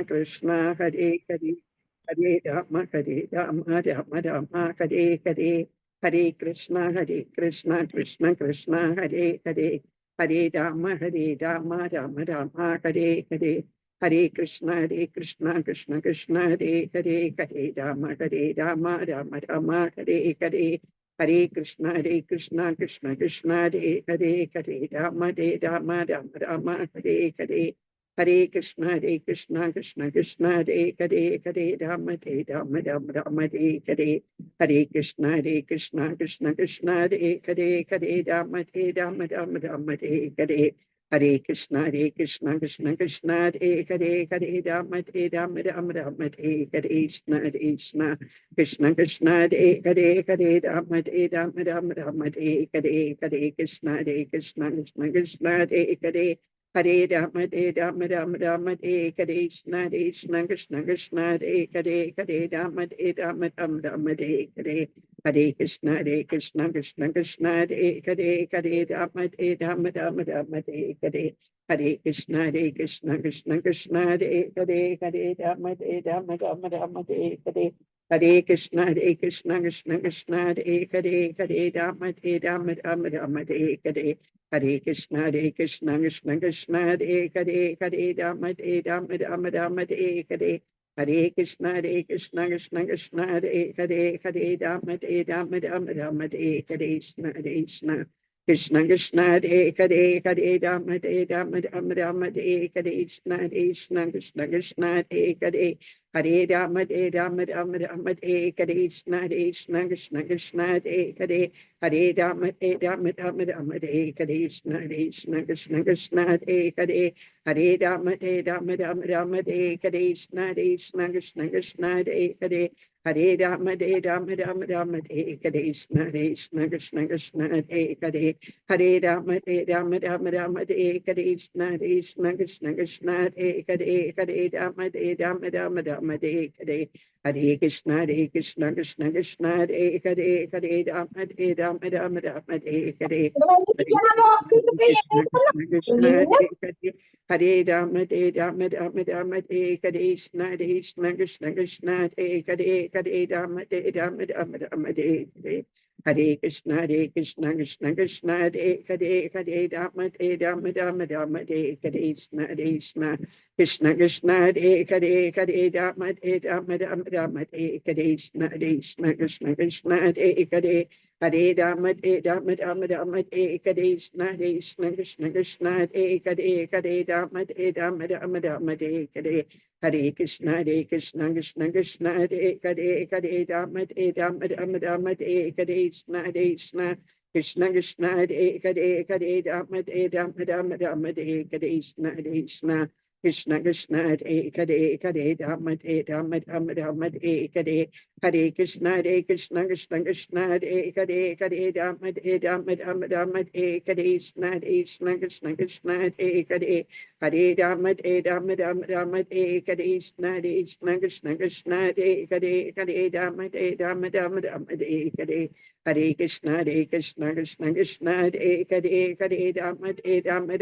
Krishna Hare Hare Hare Rama Rama Rama Hare Hare Hare Krishna Krishna Krishna Hare Hare Hare Rama Rama Rama Hare Hare Hare Krishna Krishna Krishna Hare Hare Hare Rama Rama Rama Hare Hare Hare Krishna Krishna Krishna Hare Hare Hare Rama Rama Hare Hare Hare Krishna, Krishna Krishna, Hare Hare, Hare Rama, Rama, Hare Hare, Hare Krishna, Krishna Krishna, Hare Hare, Hare Rama, Rama, Hare Hare, Hare Krishna, Krishna Hare Hare, Hare Rama, Rama, Hare Hare, Krishna, Krishna, Hare Hare, Hare Rama, Rama, Hare Hare, Hare Krishna, Krishna, Hare Hare. Hare Rama, Rama, Hare Krishna, Krishna, Hare Hare, Hare Rama, Rama, Hare Hare, Hare Krishna, Krishna, Hare Hare, Hare Rama, Rama, Hare Hare, Hare Krishna, Krishna, Hare Hare, Hare Rama, Rama, Hare Hare. Hare Krishna, Krishna, Hare Hare, Hare Rama, Rama, Hare Hare. Hare Krishna, Krishna, Hare Hare, Hare Rama, Rama, Hare Hare. Hare Krishna, Krishna, Hare Hare, Hare Rama, Rama, Hare Hare, Krishna, Krishna, Hare Hare, Hare Rama, Rama, Hare Hare, Krishna, Hare Hare. Hare Rama, Rama, Hare Krishna, Krishna, Hare Hare. Hare Rama, Rama, Hare Krishna, Krishna, Hare Hare. Hare Rama, Rama, Hare Krishna, Krishna, Hare Hare. Hare Rama, Rama, Hare Krishna, Krishna, Hare Hare. Hare Rama, Rama, Hare Krishna, Krishna, Hare Hare. Hare Rama, Rama, Hare Hare. Hare Krishna, Krishna, Hare Hare, Hare Rama, Rama, Hare Hare. Hare Krishna, Hare Hare, Hare Rama, Rama, Hare Krishna, Krishna, Hare Hare, Hare Rama, Rama, Hare Hare. Hare Krishna, Krishna, Hare Hare, Hare Rama, Rama, Hare Krishna, Krishna, Hare Hare, Hare Rama, Rama, Hare Krishna, Krishna, Hare Hare. Hare Rama, Rama, Hare Krishna, Krishna, Hare Hare, Hare Rama, Rama, Hare Hare. Hare Krishna, Krishna, Hare Hare, Hare Rama, Rama, Hare Krishna, Krishna, Hare Hare, Hare Rama, Rama, Hare Krishna, Krishna, Hare Hare, Hare Rama, Rama, Hare Hare. Hare Krishna, Krishna, Hare Hare, Hare Rama, Rama, Hare Krishna, Krishna, Hare Hare. Hare Rama, Rama, Hare Krishna, Krishna, Hare Hare, Hare Rama, Rama, Hare Hare. Hare Krishna, Krishna, Hare Hare, Hare Rama, Rama,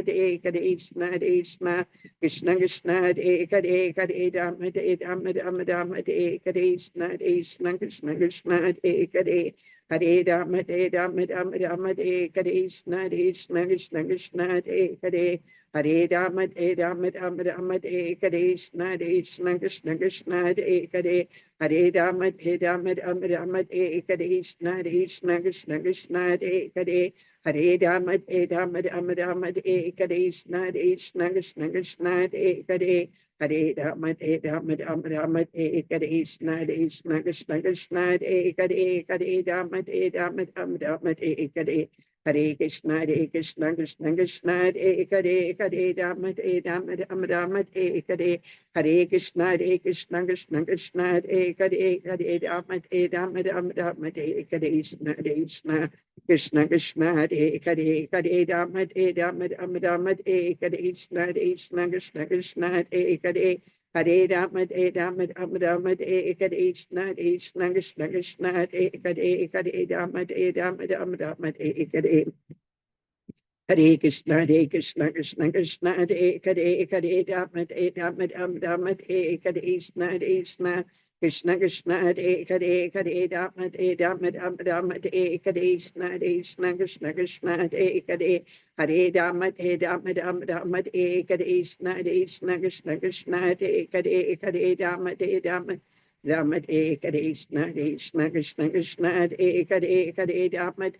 Hare Krishna, Krishna, Hare Hare, Hare Rama, Rama, Hare Krishna, Krishna, Hare Hare. Hare Rama, Rama, Hare Krishna, Krishna, Hare Hare. Hare Rama, Rama, Hare Krishna, Krishna, Hare Hare. Hare Rama, Rama, Hare Krishna, Krishna, Hare Hare. Hare Rama, Rama, Hare Krishna, Krishna, Hare Hare. Hare Rama, Rama, Hare Krishna, Krishna, Hare Hare. Hare Rama, Rama, Hare Hare. Hare Krishna, Krishna, Hare Hare, Hare Rama, Rama, Hare Hare. Hare Krishna, Krishna, Hare Hare, Hare Rama, Rama, Hare Krishna, Krishna, Hare Hare, Hare Rama, Rama, Hare Krishna, Krishna, Hare Hare. Hare Rama, Rama, Hare Krishna, Krishna, Hare Hare, Hare Rama, Rama, Hare Hare. Hare Krishna, Krishna Krishna, Hare Hare, Hare Rama, Rama Rama, Hare Krishna, Krishna Krishna Krishna, Hare Hare, Hare Rama, Rama Rama, Hare Krishna, Krishna Krishna Krishna, Hare Hare, Hare Rama, Rama Rama, Hare Krishna, Krishna Krishna Krishna, Hare Hare, Hare Rama, Rama Rama, Hare Krishna, Krishna Krishna Krishna, Hare Hare, Hare Rama,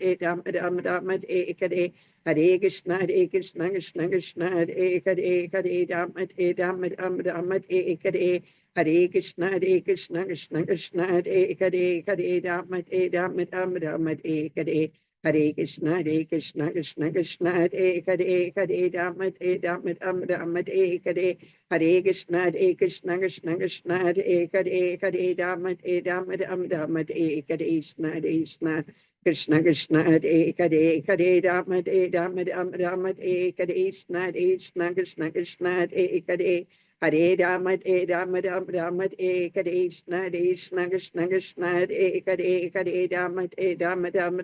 Rama Hare Hare. Hare Krishna, Hare Krishna, Krishna Krishna, Hare Hare, Hare Rama, Rama Hare Hare. Hare Krishna, Hare Krishna, Krishna Krishna, Hare Hare, Hare Rama, Rama Hare Hare. Hare Krishna, Hare Krishna, Krishna Krishna, Hare Hare, Hare Rama, Rama Hare Hare. Hare Krishna, Hare Krishna, Krishna Krishna, Hare Hare, Hare Rama, Rama Hare Hare. Krishna, Krishna Krishna, Hare Hare, Hare Rama, Rama Hare Krishna, Krishna Krishna Krishna, Hare Hare. Hare Rama, Rama Hare Krishna, Krishna Krishna Krishna, Hare Hare, Hare Rama,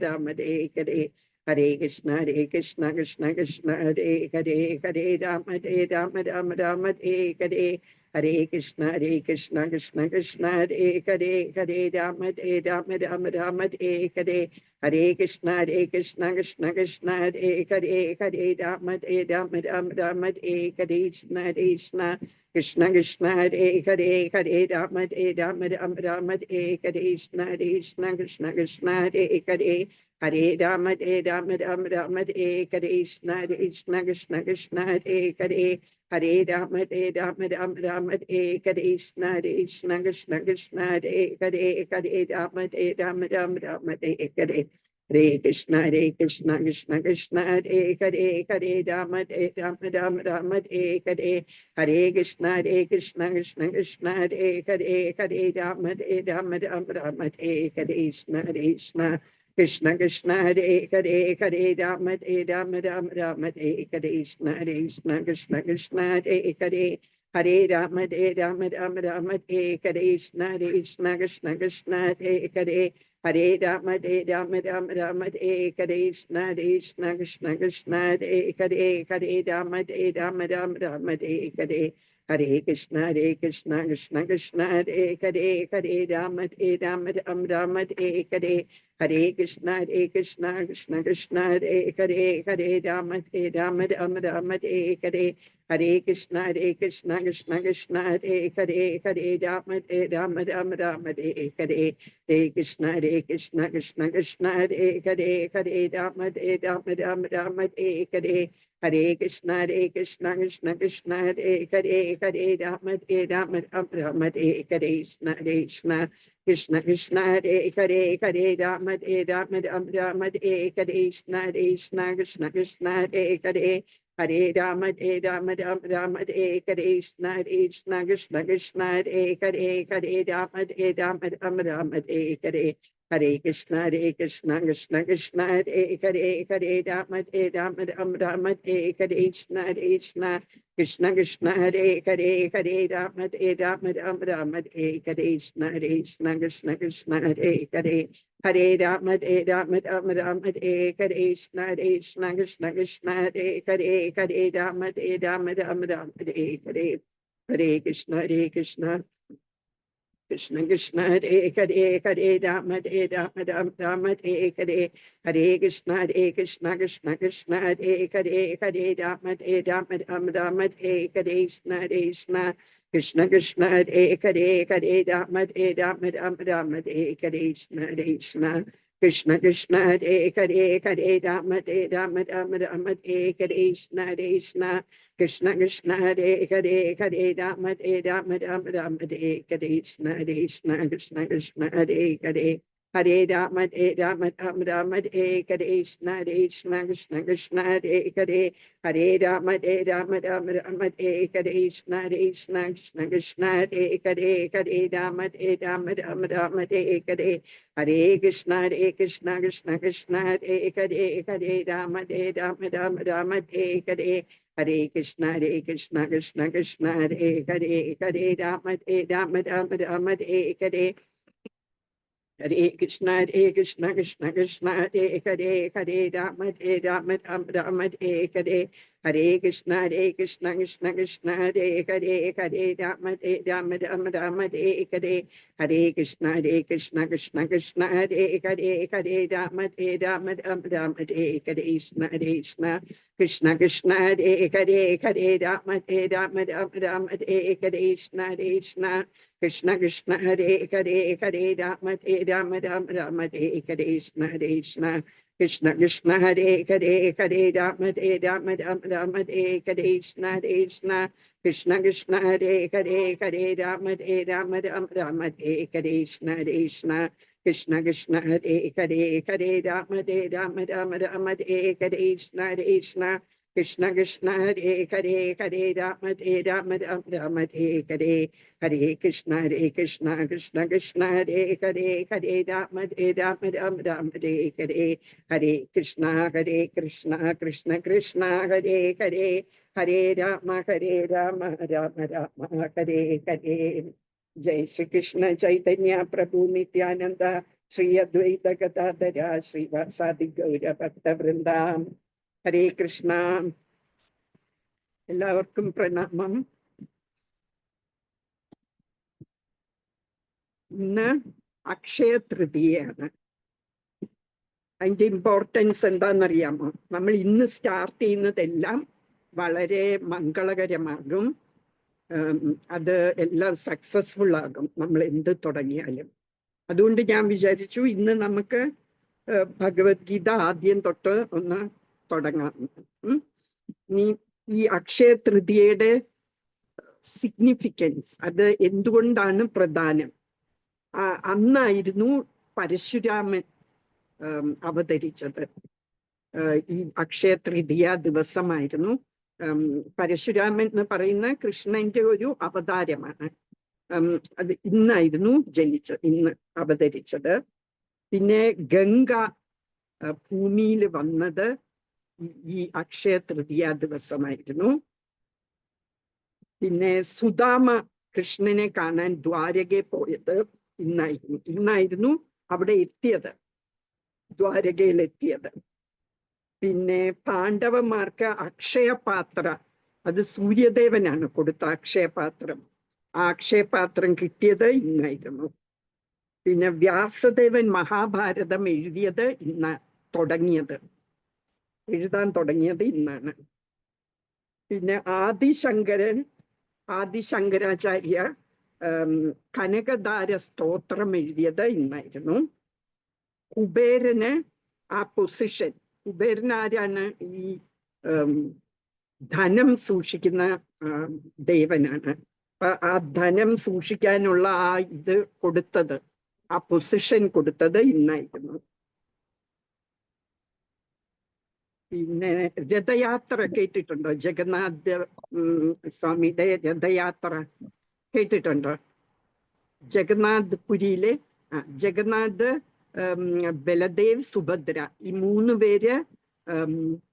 Rama Hare Hare. Hare Krishna, Hare Krishna, Krishna Krishna, Hare Hare, Hare Rama, Rama Hare Hare. Hare Krishna, Hare Krishna, Krishna Krishna, Hare Hare, Hare Rama, Rama Hare Hare. Hare Krishna, Hare Krishna, Krishna Krishna, Hare Hare, Hare Rama, Rama Hare Krishna, Krishna Krishna Krishna, Hare Hare, Hare Rama, Rama Hare Krishna, Krishna Krishna Krishna, Hare Hare. Hare Rama, Rama Hare Krishna, Krishna Krishna Krishna, Hare Hare. Hare Rama, Rama Hare Krishna, Krishna Krishna Krishna, Hare Hare, Hare Rama, Rama Hare Hare. Hare Krishna, Hare Krishna, Krishna Krishna, Hare Hare, Hare Rama, Rama Hare Hare. Hare Krishna, Hare Krishna, Krishna Krishna, Hare Hare, Hare Rama, Rama Hare Krishna, Krishna Krishna Krishna, Hare Hare, Hare Rama, Rama Hare Krishna, Krishna Krishna Krishna, Hare Hare. Hare Rama, Rama Hare Krishna, Krishna Krishna Krishna, Hare Hare. Hare Rama, Rama Hare Krishna, Krishna Krishna Krishna, Hare Hare. Hare Rama, Rama Hare Hare. Hare Krishna, Hare Krishna, Krishna Krishna, Hare Hare, Hare Rama, Rama Hare Hare. Hare Krishna, Hare Krishna, Krishna Krishna, Hare Hare, Hare Rama, Rama Hare Hare. Hare Krishna, Hare Krishna, Krishna Krishna, Hare Hare, Hare Rama, Rama Hare Hare. Hare Krishna, Hare Krishna, Krishna Krishna, Hare Hare, Hare Rama, Rama Hare Hare. Hare Krishna, Hare Krishna, Krishna Krishna, Hare Hare, Hare Rama, Rama Hare Hare. Krishna, Krishna Krishna, Hare Hare, Hare Rama, Rama Hare Krishna, Krishna Krishna Krishna, Hare Hare. Hare Rama, Rama Hare Krishna, Krishna Krishna Krishna, Hare Hare, Hare Rama, Rama Hare Hare. Hare Krishna, Hare Krishna, Krishna Krishna, Hare Hare, Hare Rama, Rama Hare Krishna, Krishna Krishna Krishna, Hare Hare, Hare Rama, Rama Hare Krishna, Krishna Krishna Krishna, Hare Hare. Hare Rama, Rama Hare Krishna, Krishna Krishna Krishna, Hare Hare, Hare Rama, Rama Hare Hare. Hare Krishna, Hare Krishna, Krishna Krishna, Hare Hare, Hare Rama, Rama Hare Hare. Hare Krishna, Hare Krishna, Krishna Krishna, Hare Hare, Hare Rama, Rama Hare Krishna, Krishna Krishna Krishna, Hare Hare, Hare Rama, Rama Hare Krishna, Krishna Krishna Krishna, Hare Hare, Hare Rama, Rama Hare Krishna, Krishna Krishna Krishna, Hare Hare, Hare Rama, Rama Hare Krishna, Krishna Krishna Krishna, Hare Hare. Hare Rama, Rama Hare Krishna, Krishna Krishna Krishna, Hare Hare. Hare Rama, Rama Hare Krishna, Krishna Krishna Krishna, Hare Hare. Hare Rama, Rama Hare Hare. Hare Krishna, Hare Krishna, Krishna Krishna, Hare Hare. Hare Rama, Rama Hare Hare. Hare Krishna, Hare Krishna, Krishna Krishna, Hare Hare, Hare Rama, Rama Hare Hare. Hare Krishna, Krishna Krishna, Hare Rama, Rama Rama, Hare Hare Krishna, Krishna Krishna, Hare Rama, Rama Rama, Hare Hare Krishna, Krishna Krishna, Hare Rama, Rama Rama, Hare Krishna, Krishna Krishna, Hare Rama, Rama Rama, Hare Krishna, Krishna Krishna, Hare Rama, Rama Hare Krishna, Krishna Krishna, Hare Rama, Rama Hare Krishna, Krishna Krishna, Hare Rama, Rama Hare Krishna, Krishna Krishna, Hare Rama, Rama Hare Krishna, Krishna Krishna, Hare Rama, Rama Hare Hare Krishna, Krishna Krishna, Hare Rama, Hare Hare Krishna, Krishna Krishna, Hare Rama, Rama Rama, Hare. Jai Shri Krishna Chaitanya Prabhu Nityananda Shri Advaita Gadadhara Shri Vasadi Gaura Bhakta Vrindam. Hare Krishna. എല്ലാവർക്കും പ്രണാമം. ഇന്ന് അക്ഷയ തൃതീയയാണ്. അതിന്റെ importance എന്താണെന്നറിയാമോ? നമ്മൾ ഇന്ന് start ചെയ്യുന്നതെല്ലാം വളരെ മംഗളകരമാകും. അത് എല്ലാം സക്സസ്ഫുൾ ആകും നമ്മൾ എന്ത് തുടങ്ങിയാലും. അതുകൊണ്ട് ഞാൻ വിചാരിച്ചു ഇന്ന് നമുക്ക് ഭഗവത്ഗീത ആദ്യം തൊട്ട് ഒന്ന് തുടങ്ങാം. ഈ അക്ഷയ തൃതീയയുടെ സിഗ്നിഫിക്കൻസ്, അത് എന്തുകൊണ്ടാണ് പ്രധാനം? അന്നായിരുന്നു പരശുരാമൻ അവതരിച്ചത്. ഈ അക്ഷയ തൃതീയ ദിവസമായിരുന്നു. പരശുരാമൻ എന്ന് പറയുന്ന കൃഷ്ണന്റെ ഒരു അവതാരമാണ്. അത് ഇന്നായിരുന്നു ഇന്ന് അവതരിച്ചത്. പിന്നെ ഗംഗ ഭൂമിയിൽ വന്നത് ഈ അക്ഷയ തൃതീയ ദിവസമായിരുന്നു. പിന്നെ സുദാമ കൃഷ്ണനെ കാണാൻ ദ്വാരകയിൽ പോയത് ഇന്നായിരുന്നു അവിടെ എത്തിയത്, ദ്വാരകയിൽ എത്തിയത്. പിന്നെ പാണ്ഡവന്മാർക്ക് അക്ഷയപാത്ര, അത് സൂര്യദേവനാണ് കൊടുത്ത അക്ഷയപാത്രം. ആ അക്ഷയപാത്രം കിട്ടിയത് ഇന്നായിരുന്നു. പിന്നെ വ്യാസദേവൻ മഹാഭാരതം എഴുതിയത് എഴുതാൻ തുടങ്ങിയത് ഇന്നാണ്. പിന്നെ ആദിശങ്കരാചാര്യ കനകധാര സ്തോത്രം എഴുതിയത് ഇന്നായിരുന്നു. കുബേരന് ആ പൊസിഷൻ, കുബേരൻ ആരാണ്? ഈ ധനം സൂക്ഷിക്കുന്ന ദേവനാണ്. അപ്പൊ ആ ധനം സൂക്ഷിക്കാനുള്ള ആ ഇത് കൊടുത്തത്, ആ പൊസിഷൻ കൊടുത്തത് ഇന്നായിരുന്നു. പിന്നെ രഥയാത്ര കേട്ടിട്ടുണ്ടോ? ജഗന്നാഥ് സ്വാമിയുടെ രഥയാത്ര കേട്ടിട്ടുണ്ടോ? ജഗന്നാഥ് പുരിയിലെ ജഗന്നാഥ്, ബലദേവ്, സുഭദ്ര, ഈ 3 പേര്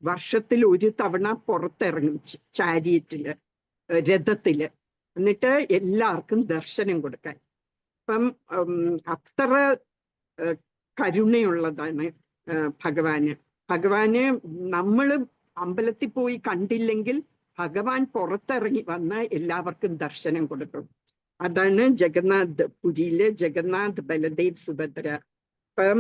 വർഷത്തിൽ ഒരു തവണ പുറത്തിറങ്ങും ചാരിയറ്റില്, രഥത്തില്, എന്നിട്ട് എല്ലാവർക്കും ദർശനം കൊടുക്കാൻ. അപ്പം അത്ര കരുണയുള്ളതാണ് ഭഗവാന്. നമ്മൾ അമ്പലത്തിൽ പോയി കണ്ടില്ലെങ്കിൽ ഭഗവാൻ പുറത്തിറങ്ങി വന്ന് എല്ലാവർക്കും ദർശനം കൊടുക്കും. അതാണ് ജഗന്നാഥ് പുരിയിലെ ജഗന്നാഥ്, ബലദേവ്, സുഭദ്ര. അപ്പം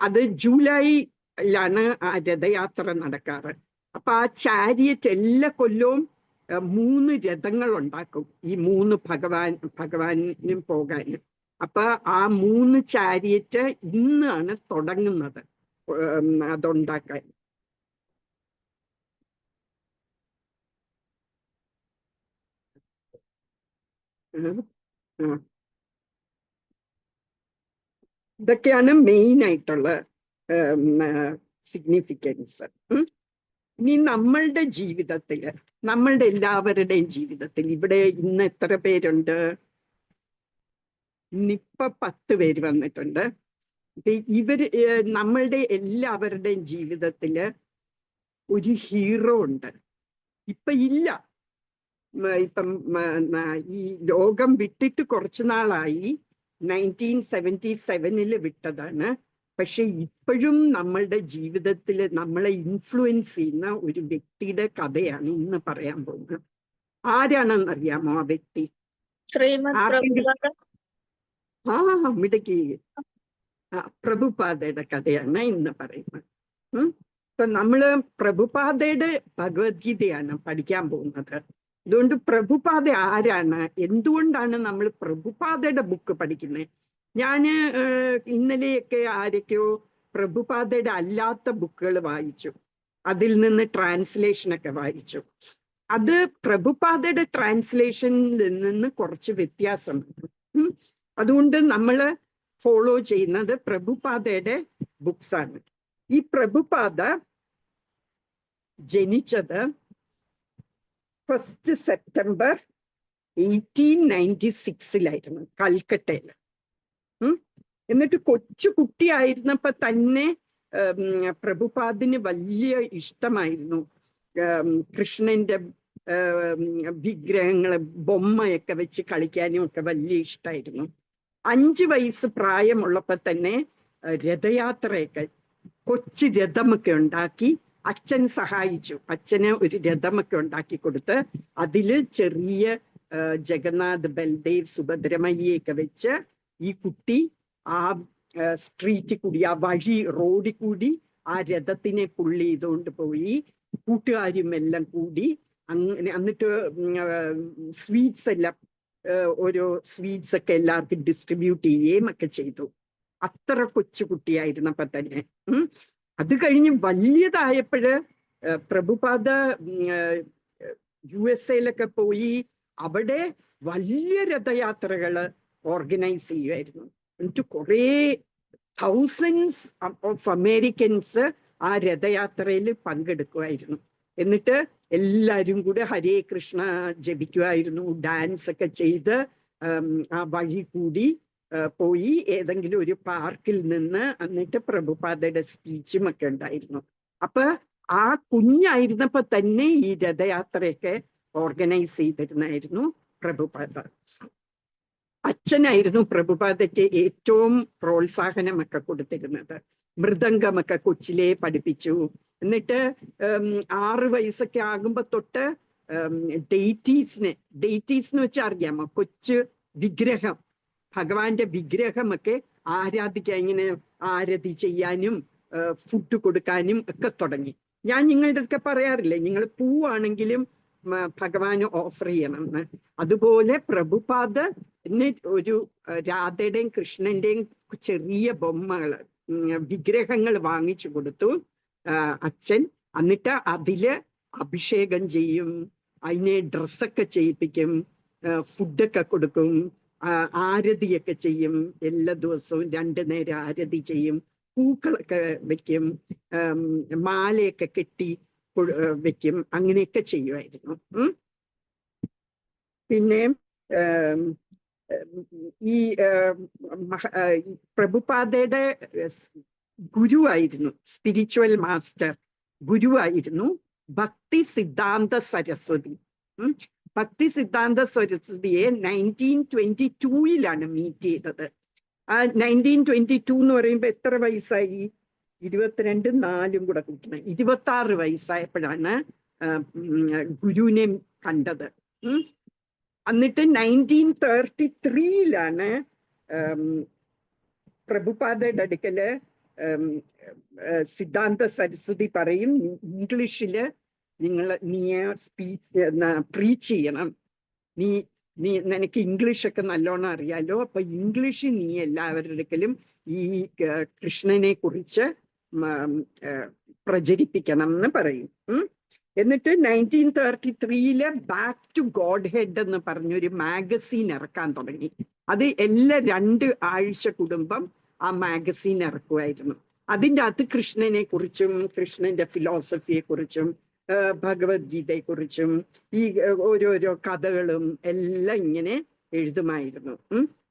അത് ജൂലൈയിലാണ് ആ രഥയാത്ര നടക്കാറ്. അപ്പൊ ആ ചാരിയറ്റ് എല്ലാ കൊല്ലവും 3 രഥങ്ങൾ ഉണ്ടാക്കും, ഈ 3 ഭഗവാനും പോകാൻ. അപ്പൊ ആ 3 ചാരിയറ്റ് ഇന്നാണ് തുടങ്ങുന്നത് അതുണ്ടാക്കാൻ. ഇതൊക്കെയാണ് മെയിൻ ആയിട്ടുള്ള സിഗ്നിഫിക്കൻസ്. ഇനി നമ്മളുടെ ജീവിതത്തില്, നമ്മളുടെ എല്ലാവരുടെയും ജീവിതത്തിൽ ഇവിടെ ഇന്ന് എത്ര പേരുണ്ട്? ഇന്നിപ്പൊ 10 പേര് വന്നിട്ടുണ്ട്. നമ്മളുടെ എല്ലാവരുടെയും ജീവിതത്തില് ഒരു ഹീറോ ഉണ്ട്. ഇപ്പൊ ഇല്ല, ഇപ്പം ഈ ലോകം വിട്ടിട്ട് കുറച്ചു നാളായി. 1977 വിട്ടതാണ്. പക്ഷെ ഇപ്പോഴും നമ്മളുടെ ജീവിതത്തിൽ നമ്മളെ ഇൻഫ്ലുവൻസ് ചെയ്യുന്ന ഒരു വ്യക്തിയുടെ കഥയാണ് ഇന്ന് പറയാൻ പോകുന്നത്. ആരാണെന്നറിയാമോ ആ വ്യക്തി? മിടുക്കി. പ്രഭുപാദയുടെ കഥയാണ് ഇന്ന് പറയുന്നത്. ഇപ്പൊ നമ്മള് പ്രഭുപാദയുടെ ഭഗവത്ഗീതയാണ് പഠിക്കാൻ പോകുന്നത്. അതുകൊണ്ട് പ്രഭുപാദ ആരാണ്, എന്തുകൊണ്ടാണ് നമ്മൾ പ്രഭുപാദയുടെ ബുക്ക് പഠിക്കുന്നത്? ഞാന് ഇന്നലെയൊക്കെ ആരൊക്കെയോ പ്രഭുപാദയുടെ അല്ലാത്ത ബുക്കുകൾ വായിച്ചു, അതിൽ നിന്ന് ട്രാൻസ്ലേഷനൊക്കെ വായിച്ചു. അത് പ്രഭുപാദയുടെ ട്രാൻസ്ലേഷനിൽ നിന്ന് കുറച്ച് വ്യത്യാസമുണ്ട്. അതുകൊണ്ട് നമ്മൾ ഫോളോ ചെയ്യുന്നത് പ്രഭുപാദയുടെ ബുക്സ് ആണ്. ഈ പ്രഭുപാദ ജനിച്ചത് 1 സെപ്റ്റംബർ 1896 കൽക്കട്ടയിൽ. എന്നിട്ട് കൊച്ചു കുട്ടിയായിരുന്നപ്പോ തന്നെ പ്രഭുപാദിന് വലിയ ഇഷ്ടമായിരുന്നു കൃഷ്ണന്റെ വിഗ്രഹങ്ങള് ബൊമ്മയൊക്കെ വെച്ച് കളിക്കാനും ഒക്കെ വലിയ ഇഷ്ടമായിരുന്നു. 5 വയസ്സ് പ്രായമുള്ളപ്പോ തന്നെ രഥയാത്രയൊക്കെ, കൊച്ചു രഥമൊക്കെ ഉണ്ടാക്കി അച്ഛൻ സഹായിച്ചു. അച്ഛന് ഒരു രഥമൊക്കെ ഉണ്ടാക്കി കൊടുത്ത് അതില് ചെറിയ ജഗന്നാഥ്, ബൽദേവ്, സുഭദ്രമയ്യൊക്കെ വെച്ച് ഈ കുട്ടി ആ സ്ട്രീറ്റിൽ കൂടി, ആ വഴി റോഡിൽ കൂടി ആ രഥത്തിനെ പുള്ളി ചെയ്തുകൊണ്ട് പോയി. കൂട്ടുകാരും എല്ലാം കൂടി അങ്ങനെ. എന്നിട്ട് സ്വീറ്റ്സ് എല്ലാം, ഓരോ സ്വീറ്റ്സ് ഒക്കെ എല്ലാവർക്കും ഡിസ്ട്രിബ്യൂട്ട് ചെയ്യുകയും ഒക്കെ ചെയ്തു. അത്ര കൊച്ചു കുട്ടിയായിരുന്നപ്പോ തന്നെ. അത് കഴിഞ്ഞ് വലിയതായപ്പോഴ് പ്രഭുപാദ USA പോയി അവിടെ വലിയ രഥയാത്രകള് ഓർഗനൈസ് ചെയ്യുമായിരുന്നു. എന്നിട്ട് കുറേ തൗസൻഡ്സ് ഓഫ് അമേരിക്കൻസ് ആ രഥയാത്രയിൽ പങ്കെടുക്കുമായിരുന്നു. എന്നിട്ട് എല്ലാവരും കൂടെ ഹരേ കൃഷ്ണ ജപിക്കുമായിരുന്നു, ഡാൻസ് ഒക്കെ ചെയ്ത് ആ വഴി കൂടി പോയി ഏതെങ്കിലും ഒരു പാർക്കിൽ നിന്ന്. എന്നിട്ട് പ്രഭുപാദയുടെ സ്പീച്ചും ഒക്കെ ഉണ്ടായിരുന്നു. അപ്പൊ ആ കുഞ്ഞായിരുന്നപ്പോ തന്നെ ഈ രഥയാത്രയൊക്കെ ഓർഗനൈസ് ചെയ്തിരുന്നായിരുന്നു പ്രഭുപാദ. അച്ഛനായിരുന്നു പ്രഭുപാദയ്ക്ക് ഏറ്റവും പ്രോത്സാഹനമൊക്കെ കൊടുത്തിരുന്നത്. മൃദംഗമൊക്കെ കൊച്ചിലെ പഠിപ്പിച്ചു. എന്നിട്ട് 6 വയസ്സൊക്കെ ആകുമ്പോ തൊട്ട് ഡെയ്റ്റീസ് എന്ന് വെച്ചാൽ അറിയാമോ? കൊച്ചു വിഗ്രഹം, ഭഗവാന്റെ വിഗ്രഹമൊക്കെ ആരാധിക്കാൻ, ഇങ്ങനെ ആരതി ചെയ്യാനും ഫുഡ് കൊടുക്കാനും ഒക്കെ തുടങ്ങി. ഞാൻ നിങ്ങളുടെ ഒക്കെ പറയാറില്ലേ, നിങ്ങൾ പൂവാണെങ്കിലും ഭഗവാന് ഓഫർ ചെയ്യണം എന്ന്. അതുപോലെ പ്രഭുപാദ് ഒരു രാധയുടെയും കൃഷ്ണന്റെയും ചെറിയ ബൊമ്മകള്, വിഗ്രഹങ്ങൾ വാങ്ങിച്ചു കൊടുത്തു അച്ഛൻ. എന്നിട്ട് അതില് അഭിഷേകം ചെയ്യും, അതിനെ ഡ്രസ്സൊക്കെ ചെയ്യിപ്പിക്കും, ഫുഡൊക്കെ കൊടുക്കും, ആരതിയൊക്കെ ചെയ്യും. എല്ലാ ദിവസവും 2 നേരം ആരതി ചെയ്യും, പൂക്കളൊക്കെ വെക്കും, മാലയൊക്കെ കെട്ടി വെക്കും, അങ്ങനെയൊക്കെ ചെയ്യുമായിരുന്നു. പിന്നെ ഈ പ്രഭുപാദയുടെ ഗുരുവായിരുന്നു, സ്പിരിച്വൽ മാസ്റ്റർ ഗുരുവായിരുന്നു ഭക്തി സിദ്ധാന്ത സരസ്വതി. ഭക്തി സിദ്ധാന്ത സരസ്വതിയെ 1922 മീറ്റ് ചെയ്തത്. 1922 എന്ന് പറയുമ്പോ എത്ര വയസ്സായി? 22 4 കൂടെ കൂട്ടണം, 26 വയസ്സായപ്പോഴാണ് ഗുരുവിനെ കണ്ടത്. എന്നിട്ട് 1933 പ്രഭുപാദയുടെ അടുക്കല് സിദ്ധാന്ത സരസ്വതി പറയും, ഇംഗ്ലീഷില് നീ പ്രീച്ച് ചെയ്യണം, നിനക്ക് ഇംഗ്ലീഷൊക്കെ നല്ലോണം അറിയാലോ, അപ്പൊ ഇംഗ്ലീഷിൽ നീ എല്ലാവരുടെ അടുക്കലും ഈ കൃഷ്ണനെ കുറിച്ച് പ്രചരിപ്പിക്കണം എന്ന് പറയും. എന്നിട്ട് 1933 ബാക്ക് ടു ഗോഡ് ഹെഡ് എന്ന് പറഞ്ഞൊരു മാഗസീൻ ഇറക്കാൻ തുടങ്ങി. അത് എല്ലാ 2 ആഴ്ച കുടുംബം ആ മാഗസീൻ ഇറക്കുമായിരുന്നു. അതിൻ്റെ അകത്ത് കൃഷ്ണനെ കുറിച്ചും കൃഷ്ണന്റെ ഫിലോസഫിയെ കുറിച്ചും ഭഗവത്ഗീതയെക്കുറിച്ചും ഈ ഓരോരോ കഥകളും എല്ലാം ഇങ്ങനെ എഴുതുമായിരുന്നു.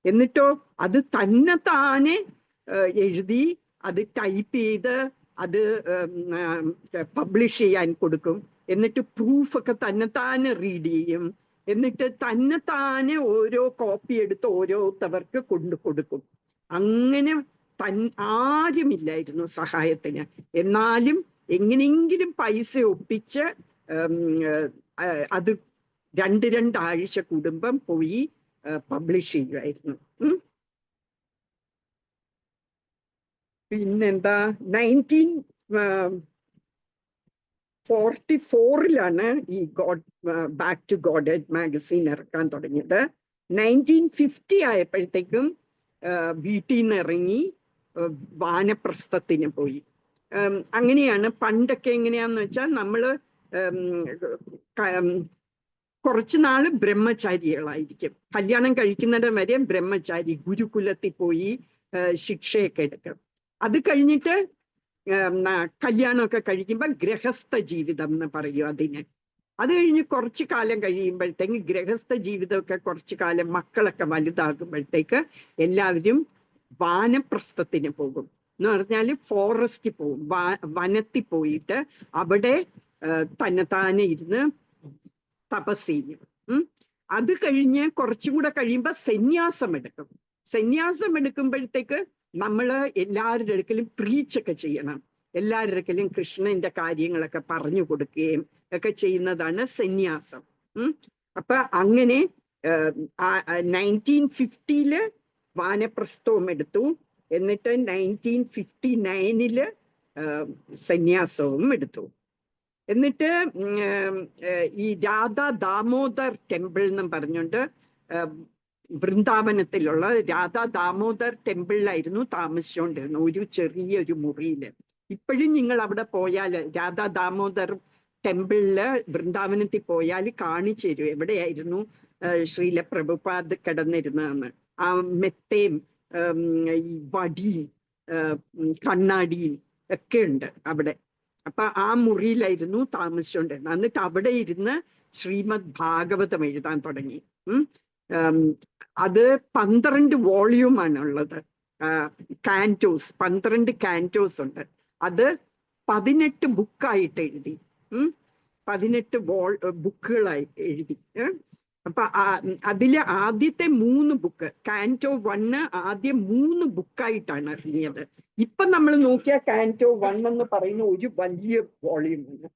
എന്നിട്ടോ അത് തന്നെത്താനെ എഴുതി, അത് ടൈപ്പ് ചെയ്ത് അത് പബ്ലിഷ് ചെയ്യാൻ കൊടുക്കും. എന്നിട്ട് പ്രൂഫൊക്കെ തന്നെത്താനെ റീഡ് ചെയ്യും. എന്നിട്ട് തന്നെത്താനെ ഓരോ കോപ്പി എടുത്ത് ഓരോരുത്തവർക്ക് കൊണ്ടു കൊടുക്കും. അങ്ങനെ ആരുമില്ലായിരുന്നു സഹായത്തിന്. എന്നാലും എങ്ങനെയെങ്കിലും പൈസ ഒപ്പിച്ച് അത് രണ്ടാഴ്ച കൂടുമ്പം പോയി പബ്ലിഷ് ചെയ്യുമായിരുന്നു. പിന്നെന്താ, 1944 ഈ ബാക്ക് ടു ഗോഡഡ് മാഗസീൻ ഇറക്കാൻ തുടങ്ങിയത്. 1950 ആയപ്പോഴത്തേക്കും വീട്ടിൽ നിന്ന് ഇറങ്ങി വാനപ്രസ്ഥത്തിന് പോയി. അങ്ങനെയാണ് പണ്ടൊക്കെ. എങ്ങനെയാന്ന് വെച്ചാൽ നമ്മള് കുറച്ചു നാള് ബ്രഹ്മചാരികളായിരിക്കും, കല്യാണം കഴിക്കുന്നിടം വരെ ബ്രഹ്മചാരി, ഗുരുകുലത്തിൽ പോയി ശിക്ഷയൊക്കെ എടുക്കും. അത് കഴിഞ്ഞിട്ട് കല്യാണമൊക്കെ കഴിക്കുമ്പോൾ ഗൃഹസ്ഥ ജീവിതം എന്ന് പറയും അതിന്. അത് കഴിഞ്ഞ് കുറച്ചു കാലം കഴിയുമ്പോഴത്തേക്ക് ഗൃഹസ്ഥ ജീവിതമൊക്കെ കുറച്ചു കാലം മക്കളൊക്കെ വലുതാകുമ്പോഴത്തേക്ക് എല്ലാവരും വാനപ്രസ്ഥത്തിന് പോകും. എന്ന് പറഞ്ഞാൽ ഫോറസ്റ്റിൽ പോകും, വനത്തിൽ പോയിട്ട് അവിടെ തന്നെത്താനെ ഇരുന്ന് തപസ് ചെയ്യും. അത് കഴിഞ്ഞ് കുറച്ചും കൂടെ കഴിയുമ്പോൾ സന്യാസം എടുക്കും. സന്യാസം എടുക്കുമ്പോഴത്തേക്ക് നമ്മള് എല്ലാവരുടെ അടുക്കലും പ്രീച്ചൊക്കെ ചെയ്യണം. എല്ലാവരുടെ അടുക്കലും കൃഷ്ണന്റെ കാര്യങ്ങളൊക്കെ പറഞ്ഞു കൊടുക്കുകയും ഒക്കെ ചെയ്യുന്നതാണ് സന്യാസം. അപ്പൊ അങ്ങനെ 1950 വാനപ്രസ്ഥവും എടുത്തു. എന്നിട്ട് 1959 സന്യാസവും എടുത്തു. എന്നിട്ട് ഈ രാധാ ദാമോദർ ടെമ്പിൾ എന്നും പറഞ്ഞുകൊണ്ട് വൃന്ദാവനത്തിലുള്ള രാധാ ദാമോദർ ടെമ്പിളിലായിരുന്നു താമസിച്ചുകൊണ്ടിരുന്നത്, ഒരു ചെറിയൊരു മുറിയില്. ഇപ്പോഴും നിങ്ങൾ അവിടെ പോയാൽ രാധാ ദാമോദർ ടെമ്പിളില് വൃന്ദാവനത്തിൽ പോയാൽ കാണിച്ചു തരും എവിടെയായിരുന്നു ശ്രീല പ്രഭുപാദ് കിടന്നിരുന്നതെന്ന്. ആ മെത്തയും ഈ വടിയും കണ്ണാടിയും ഒക്കെ ഉണ്ട് അവിടെ. അപ്പൊ ആ മുറിയിലായിരുന്നു താമസിച്ചുകൊണ്ടിരുന്നത്. എന്നിട്ട് അവിടെ ഇരുന്ന് ശ്രീമദ് ഭാഗവതം എഴുതാൻ തുടങ്ങി. അത് 12 വോള്യൂമാണ് ഉള്ളത്. കാൻറ്റോസ്, 12 കാൻറ്റോസ് ഉണ്ട്. അത് 18 ബുക്കായിട്ട് എഴുതി. 18 ബുക്കുകളായി എഴുതി. അപ്പൊ അതില് ആദ്യത്തെ 3 ബുക്ക്, കാൻറ്റോ 1 ആദ്യം 3 ബുക്കായിട്ടാണ് ഇറങ്ങിയത്. ഇപ്പൊ നമ്മൾ നോക്കിയ കാൻറ്റോ 1 എന്ന് പറയുന്ന ഒരു വലിയ വോളിയൂമാണ്.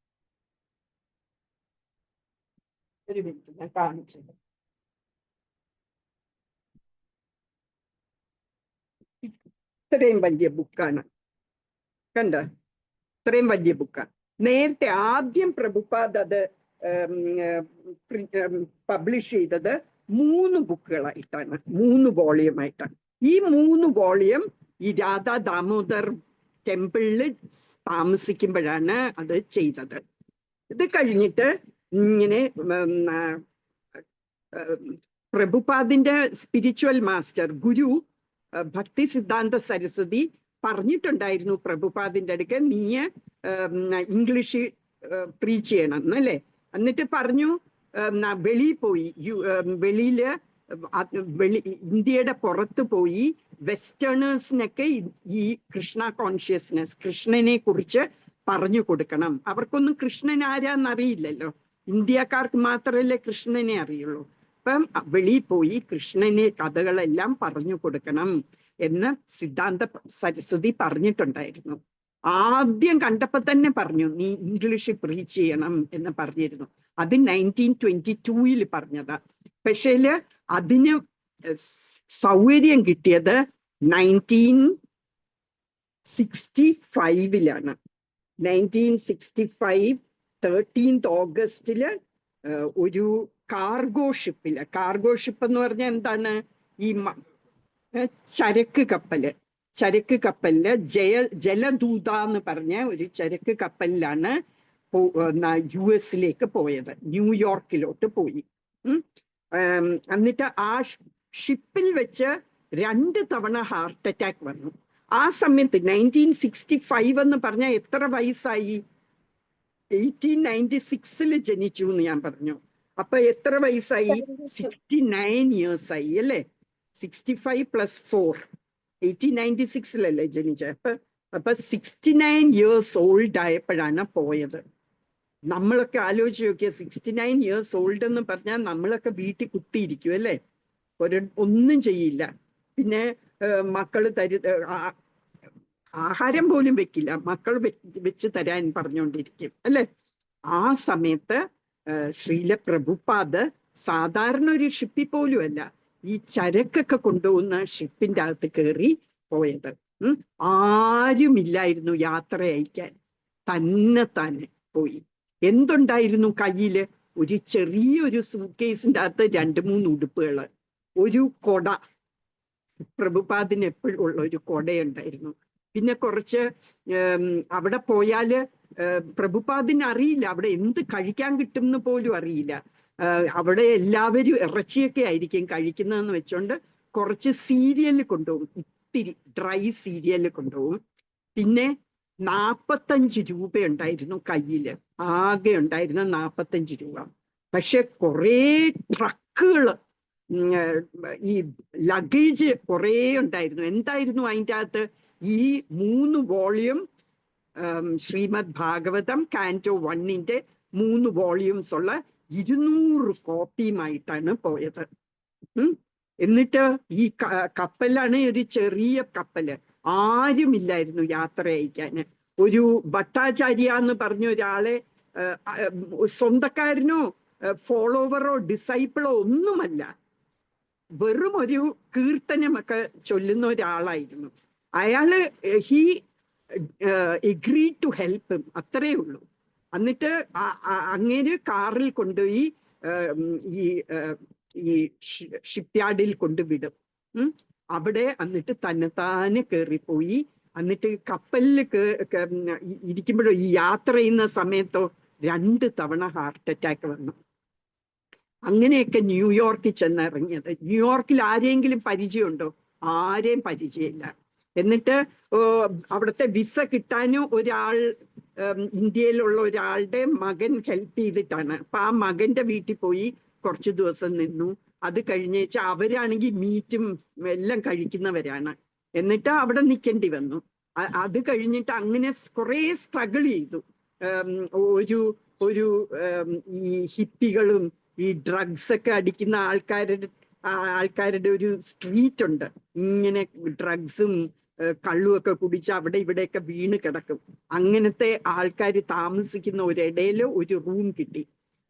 ഒരു മിനിറ്റ് ഞാൻ കാണിച്ചത്. ഇത്രയും വലിയ ബുക്കാണ്, കണ്ട, ഇത്രയും വലിയ ബുക്കാണ്. നേരത്തെ ആദ്യം പ്രഭുപാദ് അത് പബ്ലിഷ് ചെയ്തത് 3 ബുക്കുകളായിട്ടാണ്, 3 വോളിയമായിട്ടാണ്. ഈ 3 വോളിയം ഈ രാധാ ദാമോദർ ടെമ്പിളിൽ താമസിക്കുമ്പോഴാണ് അത് ചെയ്തത്. ഇത് കഴിഞ്ഞിട്ട് ഇങ്ങനെ പ്രഭുപാദിന്റെ സ്പിരിച്വൽ മാസ്റ്റർ ഗുരു ഭക്തി സിദ്ധാന്ത സരസ്വതി പറഞ്ഞിട്ടുണ്ടായിരുന്നു പ്രഭുപാദിന്റെ അടുക്ക്, നീ ഇംഗ്ലീഷ് പ്രീച്ച് ചെയ്യണം എന്നല്ലേ. എന്നിട്ട് പറഞ്ഞു വെളിയിൽ പോയി, വെളിയില് ഇന്ത്യയുടെ പുറത്ത് പോയി വെസ്റ്റേണേഴ്സിനൊക്കെ ഈ കൃഷ്ണ കോൺഷ്യസ്നെസ്, കൃഷ്ണനെ കുറിച്ച് പറഞ്ഞു കൊടുക്കണം. അവർക്കൊന്നും കൃഷ്ണൻ ആരാന്നറിയില്ലല്ലോ, ഇന്ത്യക്കാർക്ക് മാത്രമല്ലേ കൃഷ്ണനെ അറിയുള്ളൂ. അപ്പം വെളിയിൽ പോയി കൃഷ്ണനെ കഥകളെല്ലാം പറഞ്ഞു കൊടുക്കണം എന്ന് സിദ്ധാന്ത സരസ്വതി പറഞ്ഞിട്ടുണ്ടായിരുന്നു. ആദ്യം കണ്ടപ്പോ തന്നെ പറഞ്ഞു നീ ഇംഗ്ലീഷ് പ്രീച്ച് ചെയ്യണം എന്ന് പറഞ്ഞിരുന്നു. അത് 1922 പറഞ്ഞതാ. പക്ഷേ അതിന് സൗകര്യം കിട്ടിയത് 1965 1965 13 ഓഗസ്റ്റില് ഒരു കാർഗോ ഷിപ്പില്, കാർഗോ ഷിപ്പ് എന്ന് പറഞ്ഞാൽ എന്താണ്, ഈ ചരക്ക് കപ്പലില് ജലദൂത എന്ന് പറഞ്ഞ ഒരു ചരക്ക് കപ്പലിലാണ് US പോയത്, ന്യൂയോർക്കിലോട്ട് പോയി. എന്നിട്ട് ആ ഷിപ്പിൽ വെച്ച് 2 തവണ ഹാർട്ട് അറ്റാക്ക് വന്നു. ആ സമയത്ത് 1965 എന്ന് പറഞ്ഞാൽ എത്ര വയസ്സായി? 1896 ജനിച്ചു എന്ന് ഞാൻ പറഞ്ഞു. അപ്പൊ എത്ര വയസ്സായി? 69 years ആയി അല്ലേ. 65 + 4, 1896 ജനിച്ചത്. അപ്പൊ 69 years old ആയപ്പോഴാണ് പോയത്. നമ്മളൊക്കെ ആലോചിച്ച് നോക്കിയ 69 years ഓൾഡ് എന്ന് പറഞ്ഞാൽ നമ്മളൊക്കെ വീട്ടിൽ കുത്തിയിരിക്കും അല്ലേ, ഒന്നും ചെയ്യില്ല. പിന്നെ മക്കള് ആഹാരം പോലും വെക്കില്ല, മക്കൾ വെച്ച് തരാൻ പറഞ്ഞുകൊണ്ടിരിക്കും അല്ലെ. ആ സമയത്ത് ശ്രീല പ്രഭുപാദ് സാധാരണ ഒരു ഷിപ്പിൽ പോലും അല്ല, ഈ ചരക്കൊക്കെ കൊണ്ടുപോകുന്ന ഷിപ്പിന്റെ അകത്ത് കയറി പോയത്. ആരുമില്ലായിരുന്നു യാത്ര അയക്കാൻ, തന്നെ പോയി. എന്തുണ്ടായിരുന്നു കയ്യില്? ഒരു ചെറിയൊരു സൂട്ട്കേസിന്റെ അകത്ത് 2-3 ഉടുപ്പുകള്, ഒരു കൊട. പ്രഭുപാദിന് എപ്പോഴും ഉള്ള ഒരു കൊടയുണ്ടായിരുന്നു. പിന്നെ കുറച്ച് അവിടെ പോയാല് പ്രഭുപാദിന് അറിയില്ല അവിടെ എന്ത് കഴിക്കാൻ കിട്ടും എന്ന് പോലും അറിയില്ല. അവിടെ എല്ലാവരും ഇറച്ചിയൊക്കെ ആയിരിക്കും കഴിക്കുന്നതെന്ന് വെച്ചോണ്ട് കുറച്ച് സീരിയൽ കൊണ്ടുപോകും, ഇത്തിരി ഡ്രൈ സീരിയൽ കൊണ്ടുപോകും. പിന്നെ 45 രൂപ ഉണ്ടായിരുന്നു കയ്യില്, ആകെ ഉണ്ടായിരുന്ന 45 രൂപ. പക്ഷെ കുറേ ട്രക്കുകള് ഈ ലഗേജ് കുറേ ഉണ്ടായിരുന്നു. എന്തായിരുന്നു അതിൻ്റെ അകത്ത്? ഈ 3 വോളിയം ശ്രീമദ് ഭാഗവതം കാൻറ്റോ 1-ന്റെ 3 വോളിയൂംസ് ഉള്ള 200 കോപ്പിയുമായിട്ടാണ് പോയത്. എന്നിട്ട് ഈ കപ്പലാണ് ഒരു ചെറിയ കപ്പല്, ആരുമില്ലായിരുന്നു യാത്ര അയക്കാന്. ഒരു ഭട്ടാചാര്യ എന്ന് പറഞ്ഞ ഒരാളെ സ്വന്തക്കാരനോ ഫോളോവറോ ഡിസൈപ്പിളോ ഒന്നുമല്ല, വെറും ഒരു കീർത്തനമൊക്കെ ചൊല്ലുന്ന ഒരാളായിരുന്നു അയാള്. ഹി എഗ്രീഡ് ടു ഹെൽപ്പ്, അത്രേ ഉള്ളൂ. എന്നിട്ട് അങ്ങേര് കാറിൽ കൊണ്ടുപോയി ഈ ഷിപ്പ്യാർഡിൽ കൊണ്ടുവിടും. അവിടെ എന്നിട്ട് തന്നെത്താനെ കയറിപ്പോയി. എന്നിട്ട് കപ്പലിൽ ഇരിക്കുമ്പോഴോ ഈ യാത്ര ചെയ്യുന്ന സമയത്തോ 2 തവണ ഹാർട്ട് അറ്റാക്ക് വന്നു. അങ്ങനെയൊക്കെ ന്യൂയോർക്കിൽ ചെന്നിറങ്ങിയത്. ന്യൂയോർക്കിൽ ആരെങ്കിലും പരിചയമുണ്ടോ? ആരെയും പരിചയമില്ല. എന്നിട്ട് അവിടുത്തെ വിസ കിട്ടാനും ഒരാൾ, ഇന്ത്യയിലുള്ള ഒരാളുടെ മകൻ ഹെൽപ്പ് ചെയ്തിട്ടാണ്. അപ്പൊ ആ മകന്റെ വീട്ടിൽ പോയി കുറച്ചു ദിവസം നിന്നു. അത് കഴിഞ്ഞേച്ച് അവരാണെങ്കിൽ മീറ്റും എല്ലാം കഴിക്കുന്നവരാണ്. എന്നിട്ട് അവിടെ നിൽക്കേണ്ടി വന്നു. അത് കഴിഞ്ഞിട്ട് അങ്ങനെ കുറെ സ്ട്രഗിൾ ചെയ്തു. ഒരു ഈ ഹിപ്പികളും ഈ ഡ്രഗ്സ് ഒക്കെ അടിക്കുന്ന ആൾക്കാരുടെ ഒരു സ്ട്രീറ്റ് ഉണ്ട്. ഇങ്ങനെ ഡ്രഗ്സും കള്ളുമൊക്കെ കുടിച്ച് അവിടെ ഇവിടെയൊക്കെ വീണ് കിടക്കും. അങ്ങനത്തെ ആൾക്കാർ താമസിക്കുന്ന ഒരിടയിൽ ഒരു റൂം കിട്ടി.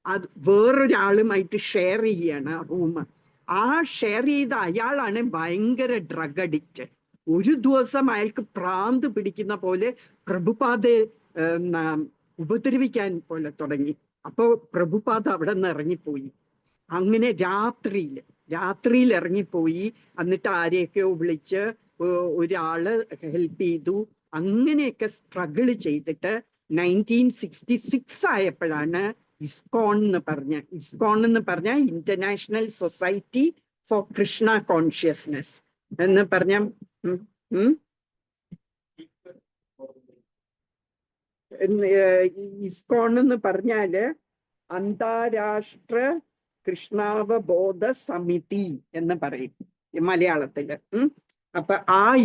അത് വേറൊരാളുമായിട്ട് ഷെയർ ചെയ്യാണ് ആ റൂം. ആ ഷെയർ ചെയ്ത അയാളാണ് ഭയങ്കര ഡ്രഗ് അഡിക്റ്റ്. ഒരു ദിവസം അയാൾക്ക് ഭ്രാന്ത് പിടിക്കുന്ന പോലെ പ്രഭുപാദെ ഉപദ്രവിക്കാൻ തുടങ്ങി. അപ്പോ പ്രഭുപാദ് അവിടെ നിന്ന് ഇറങ്ങിപ്പോയി. അങ്ങനെ രാത്രിയിൽ ഇറങ്ങിപ്പോയി. എന്നിട്ട് ആരെയൊക്കെയോ വിളിച്ച് ഒരാള് ഹെൽപ്പ് ചെയ്തു. അങ്ങനെയൊക്കെ സ്ട്രഗിൾ ചെയ്തിട്ട് 1966 ആയപ്പോഴാണ് ഇസ്കോൺ എന്ന് പറഞ്ഞ international society for Krishna consciousness എന്ന് പറഞ്ഞ ഇസ്കോൺ എന്ന് പറഞ്ഞാല് അന്താരാഷ്ട്ര കൃഷ്ണാവബോധ സമിതി എന്ന് പറയും മലയാളത്തില്. അപ്പൊ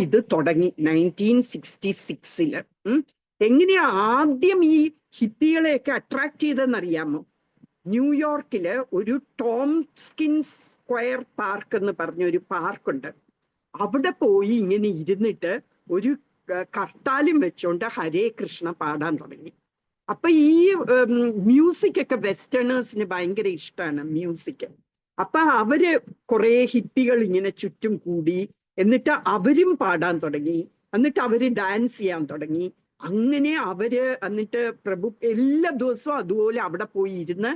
ഇത് തുടങ്ങി 1966. എങ്ങനെയാ ആദ്യം ഈ ഹിപ്പികളെയൊക്കെ അട്രാക്ട് ചെയ്തെന്നറിയാമോ? ന്യൂയോർക്കില് ഒരു ടോംസ്കിൻ സ്ക്വയർ പാർക്ക് എന്ന് പറഞ്ഞ ഒരു പാർക്കുണ്ട്. അവിടെ പോയി ഇങ്ങനെ ഇരുന്നിട്ട് ഒരു കർത്താലും വെച്ചോണ്ട് ഹരേ കൃഷ്ണ പാടാൻ തുടങ്ങി. അപ്പൊ ഈ മ്യൂസിക് ഒക്കെ വെസ്റ്റേണേഴ്സിന് ഭയങ്കര ഇഷ്ടമാണ് മ്യൂസിക്. അപ്പൊ അവര് കുറെ ഹിപ്പികൾ ഇങ്ങനെ ചുറ്റും കൂടി, എന്നിട്ട് അവരും പാടാൻ തുടങ്ങി, എന്നിട്ട് അവര് ഡാൻസ് ചെയ്യാൻ തുടങ്ങി. അങ്ങനെ അവര് എന്നിട്ട് എല്ലാ ദിവസവും അതുപോലെ അവിടെ പോയി ഇരുന്ന്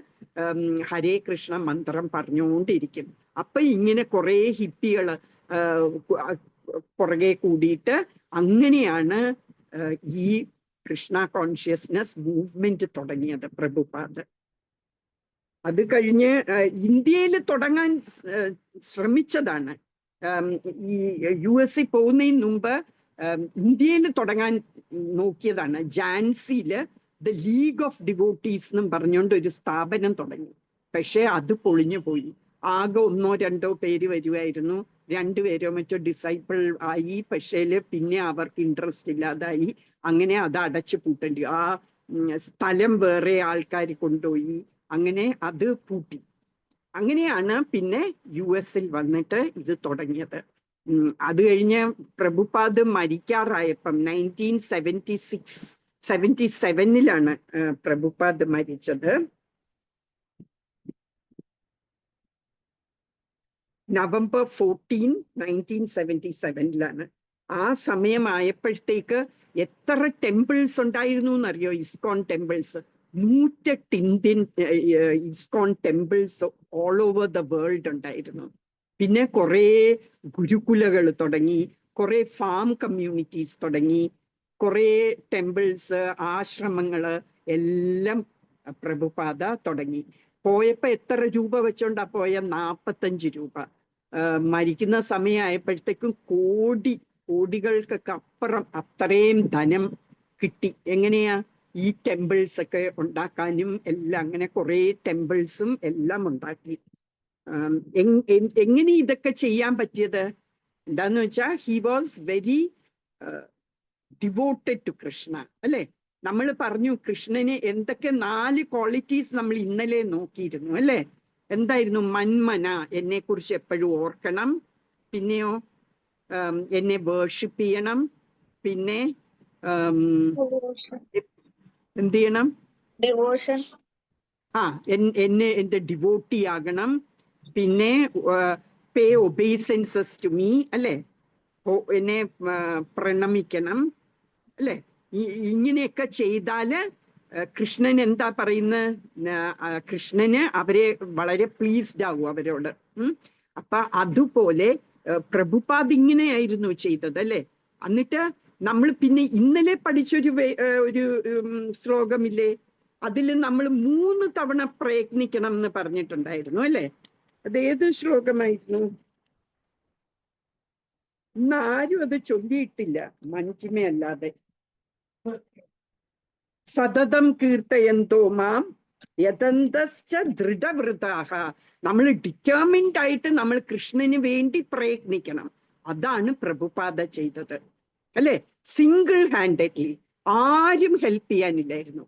ഹരേ കൃഷ്ണ മന്ത്രം പറഞ്ഞുകൊണ്ടിരിക്കും. അപ്പൊ ഇങ്ങനെ കുറെ ഹിപ്പികള് പുറകെ കൂടിയിട്ട് അങ്ങനെയാണ് ഈ കൃഷ്ണ കോൺഷ്യസ്നസ് മൂവ്മെന്റ് തുടങ്ങിയത് പ്രഭുപാദ്. അത് കഴിഞ്ഞ് ഇന്ത്യയിൽ തുടങ്ങാൻ ശ്രമിച്ചതാണ്. ഈ US പോകുന്നതിന് മുമ്പ് ഇന്ത്യയിൽ തുടങ്ങാൻ നോക്കിയതാണ്. ജാൻസിയില് ദ ലീഗ് ഓഫ് ഡിവോട്ടീസ് എന്നും പറഞ്ഞുകൊണ്ട് ഒരു സ്ഥാപനം തുടങ്ങി. പക്ഷെ അത് പൊളിഞ്ഞു പോയി. ആകെ 1-2 പേര് വരുമായിരുന്നു. 2 പേരോ മറ്റോ ഡിസൈപ്പിൾ ആയി. പക്ഷേ പിന്നെ അവർക്ക് ഇൻട്രസ്റ്റ് ഇല്ലാതായി. അങ്ങനെ അത് അടച്ചു പൂട്ടേണ്ടി. ആ സ്ഥലം വേറെ ആൾക്കാർ കൊണ്ടുപോയി, അങ്ങനെ അത് പൂട്ടി. അങ്ങനെയാണ് പിന്നെ US വന്നിട്ട് ഇത് തുടങ്ങിയത്. അത് കഴിഞ്ഞ് പ്രഭുപാദ് മരിക്കാറായപ്പം 1977 പ്രഭുപാദ് മരിച്ചത്. November 14, 1977. ആ സമയമായപ്പോഴത്തേക്ക് എത്ര ടെമ്പിൾസ് ഉണ്ടായിരുന്നു എന്നറിയോ? ISKCON temples 108 Indian ISKCON temples all over the world ഉണ്ടായിരുന്നു. പിന്നെ കുറേ ഗുരുകുലകൾ തുടങ്ങി, കുറേ ഫാം കമ്മ്യൂണിറ്റീസ് തുടങ്ങി, കുറേ ടെമ്പിൾസ്, ആശ്രമങ്ങള് എല്ലാം പ്രഭുപാദ തുടങ്ങി. പോയപ്പോ എത്ര രൂപ വെച്ചോണ്ടാ പോയ? 45 രൂപ. മരിക്കുന്ന സമയമായപ്പോഴത്തേക്കും കോടികൾക്കൊക്കെ അപ്പുറം അത്രയും ധനം കിട്ടി. എങ്ങനെയാ? ഈ ടെമ്പിൾസ് ഒക്കെ ഉണ്ടാക്കാനും എല്ലാം. അങ്ങനെ കുറെ ടെമ്പിൾസും എല്ലാം ഉണ്ടാക്കി. എങ്ങനെ ഇതൊക്കെ ചെയ്യാൻ പറ്റിയത്? എന്താന്ന് വെച്ചാൽ he was very devoted to Krishna, അല്ലെ? നമ്മൾ പറഞ്ഞു കൃഷ്ണന് എന്തൊക്കെ 4 ക്വാളിറ്റീസ് നമ്മൾ ഇന്നലെ നോക്കിയിരുന്നു, അല്ലെ? എന്തായിരുന്നു? മന്മന, എന്നെ കുറിച്ച് എപ്പോഴും ഓർക്കണം. പിന്നെയോ എന്നെ വേർഷിപ്പ് ചെയ്യണം. പിന്നെ എന്ത് ചെയ്യണം? ഡിവോഷൻ. എന്റെ ഡിവോട്ടി ആകണം. പിന്നെ പേ ഒബേസൻസസ് ടു മീ, അല്ലെ? എന്നെ പ്രണമിക്കണം, അല്ലെ? ഇങ്ങനെയൊക്കെ ചെയ്താല് കൃഷ്ണൻ എന്താ പറയുന്നത്? കൃഷ്ണന് അവരെ വളരെ പ്ലീസ്ഡ് ആവും അവരോട്. അപ്പൊ അതുപോലെ പ്രഭുപാദ് ഇങ്ങനെയായിരുന്നു ചെയ്തത്, അല്ലെ? എന്നിട്ട് നമ്മൾ പിന്നെ ഇന്നലെ പഠിച്ചൊരു ഒരു ശ്ലോകമില്ലേ? അതിൽ നമ്മൾ 3 തവണ പ്രയത്നിക്കണം എന്ന് പറഞ്ഞിട്ടുണ്ടായിരുന്നു, അല്ലെ? അത് ഏത് ശ്ലോകമായിരുന്നു? ഇന്ന് ആരും അത് ചൊല്ലിയിട്ടില്ല മഞ്ജിമയല്ലാതെ. സതതം കീർത്തയന്തോ മാം യതന്തശ്ച ദൃഢവൃതാഹ. നമ്മൾ ഡിറ്റർമിൻഡ് ആയിട്ട് നമ്മൾ കൃഷ്ണന് വേണ്ടി പ്രയത്നിക്കണം. അതാണ് പ്രഭുപാദ ചെയ്തത്, അല്ലെ? സിംഗിൾ ഹാൻഡഡ്ലി, ആരും ഹെൽപ്പ് ചെയ്യാനില്ലായിരുന്നു,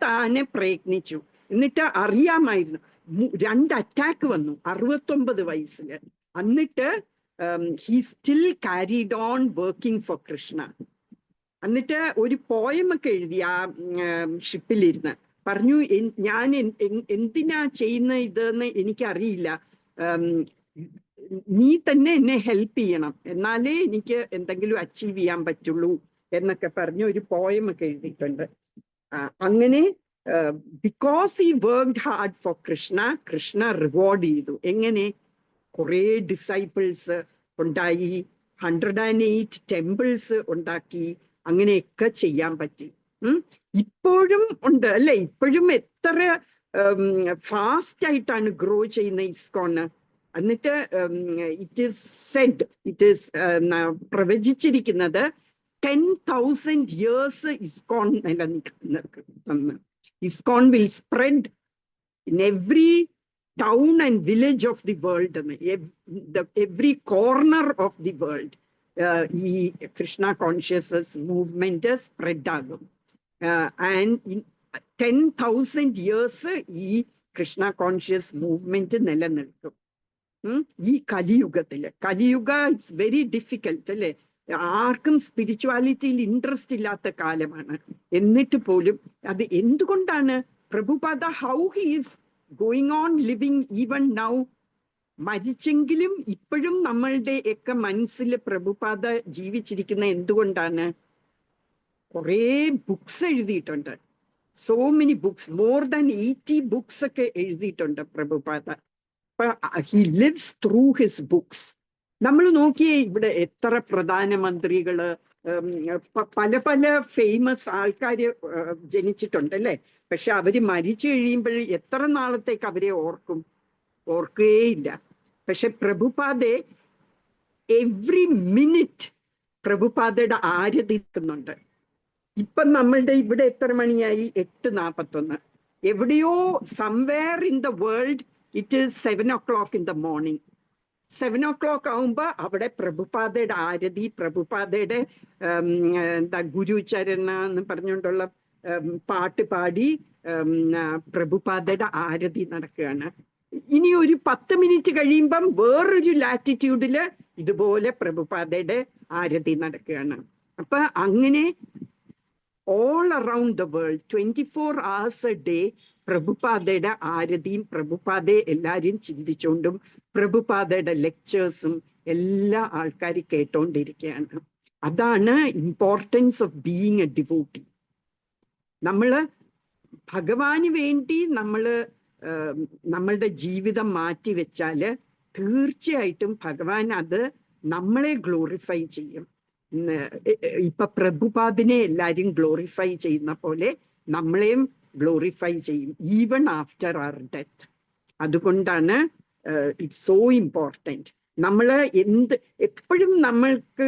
താനെ പ്രയത്നിച്ചു. എന്നിട്ട് അറിയാമായിരുന്നു 2 അറ്റാക്ക് വന്നു 69 വയസ്സിൽ. എന്നിട്ട് he still carried on working for Krishna. എന്നിട്ട് ഒരു പോയമൊക്കെ എഴുതി ആ ഷിപ്പിലിരുന്ന്. പറഞ്ഞു, ഞാൻ എന്തിനാ ചെയ്യുന്ന ഇതെന്ന് എനിക്കറിയില്ല, നീ തന്നെ എന്നെ ഹെൽപ്പ് ചെയ്യണം, എന്നാലേ എനിക്ക് എന്തെങ്കിലും അച്ചീവ് ചെയ്യാൻ പറ്റുള്ളൂ എന്നൊക്കെ പറഞ്ഞു ഒരു പോയമൊക്കെ എഴുതിയിട്ടുണ്ട്. അങ്ങനെ because he worked hard for Krishna, Krishna reward ചെയ്തു. എങ്ങനെ? കുറേ ഡിസൈപ്പിൾസ് ഉണ്ടായി, 108 ടെമ്പിൾസ് ഉണ്ടാക്കി, അങ്ങനെയൊക്കെ ചെയ്യാൻ പറ്റി. ഇപ്പോഴും ഉണ്ട്, അല്ലെ? ഇപ്പോഴും എത്ര ഫാസ്റ്റ് ആയിട്ടാണ് ഗ്രോ ചെയ്യുന്ന ഇസ്കോണ്. എന്നിട്ട് it is said, it is പ്രവചിച്ചിരിക്കുന്നത് 10,000 years ഇസ്കോൺ നിലനിൽക്കുന്ന. ISKCON will spread in every town and village of the world, every corner of the world. ഈ കൃഷ്ണ കോൺഷ്യസ്നസ് മൂവ്മെന്റ് സ്പ്രെഡ് ആകും. ആൻഡ് ഇൻ 10,000 years ഈ Krishna conscious movement നിലനിൽക്കും. ഈ കലിയുഗത്തില്. കലിയുഗ it's very difficult, അല്ലെ? ആർക്കും സ്പിരിച്വാലിറ്റിയിൽ ഇൻട്രസ്റ്റ് ഇല്ലാത്ത കാലമാണ്. എന്നിട്ട് പോലും അത് എന്തുകൊണ്ടാണ്? Prabhupada how he is going on living even now. മരിച്ചെങ്കിലും ഇപ്പോഴും നമ്മളുടെ ഒക്കെ മനസ്സിൽ പ്രഭുപാദ ജീവിച്ചിരിക്കുന്ന എന്തുകൊണ്ടാണ്? കുറേ ബുക്സ് എഴുതിയിട്ടുണ്ട്. So many books, more than 80 books ഒക്കെ എഴുതിയിട്ടുണ്ട് Prabhupada. He lives through his books. നമ്മൾ നോക്കിയേ, ഇവിടെ എത്ര പ്രധാനമന്ത്രികള്, പല പല ഫേമസ് ആൾക്കാര് ജനിച്ചിട്ടുണ്ട്, അല്ലെ? പക്ഷെ അവര് മരിച്ചു കഴിയുമ്പോൾ എത്ര നാളത്തേക്ക് അവരെ ഓർക്കുകയില്ല. പക്ഷെ പ്രഭുപാദെ എവ്രി മിനിറ്റ് പ്രഭുപാദയുടെ ആരതി നിൽക്കുന്നുണ്ട്. ഇപ്പൊ നമ്മളുടെ ഇവിടെ എത്ര മണിയായി? 8:41. എവിടെയോ somewhere in the world it is 7 o'clock in the morning. 7 o'clock ആവുമ്പോ അവിടെ പ്രഭുപാദയുടെ ആരതി, പ്രഭുപാദയുടെ എന്താ ഗുരുചരണ എന്ന് പറഞ്ഞുകൊണ്ടുള്ള പാട്ട് പാടി പ്രഭുപാദയുടെ ആരതി നടക്കുകയാണ്. ഇനി ഒരു 10 മിനിറ്റ് കഴിയുമ്പം വേറൊരു ലാറ്റിറ്റ്യൂഡില് ഇതുപോലെ പ്രഭുപാദയുടെ ആരതി നടക്കുകയാണ്. അപ്പൊ അങ്ങനെ all around the world 24 hours a day പ്രഭുപാദയുടെ ആരതിയും പ്രഭുപാദയെ എല്ലാവരും ചിന്തിച്ചുകൊണ്ടും പ്രഭുപാദയുടെ ലെക്ചേഴ്സും എല്ലാ ആൾക്കാർ കേട്ടോണ്ടിരിക്കുകയാണ്. അതാണ് importance of being A devotee. നമ്മള് ഭഗവാന് വേണ്ടി നമ്മളുടെ ജീവിതം മാറ്റി വെച്ചാല് തീർച്ചയായിട്ടും ഭഗവാൻ അത് നമ്മളെ ഗ്ലോറിഫൈ ചെയ്യും. ഇപ്പൊ പ്രഭുപാദിനെ എല്ലാരും ഗ്ലോറിഫൈ ചെയ്യുന്ന പോലെ നമ്മളെയും ഗ്ലോറിഫൈ ചെയ്യും, ഈവൺ ആഫ്റ്റർ അവർ ഡെത്ത്. അതുകൊണ്ടാണ് ഇറ്റ്സ് സോ ഇമ്പോർട്ടൻറ്റ്. നമ്മള് എപ്പോഴും നമ്മൾക്ക്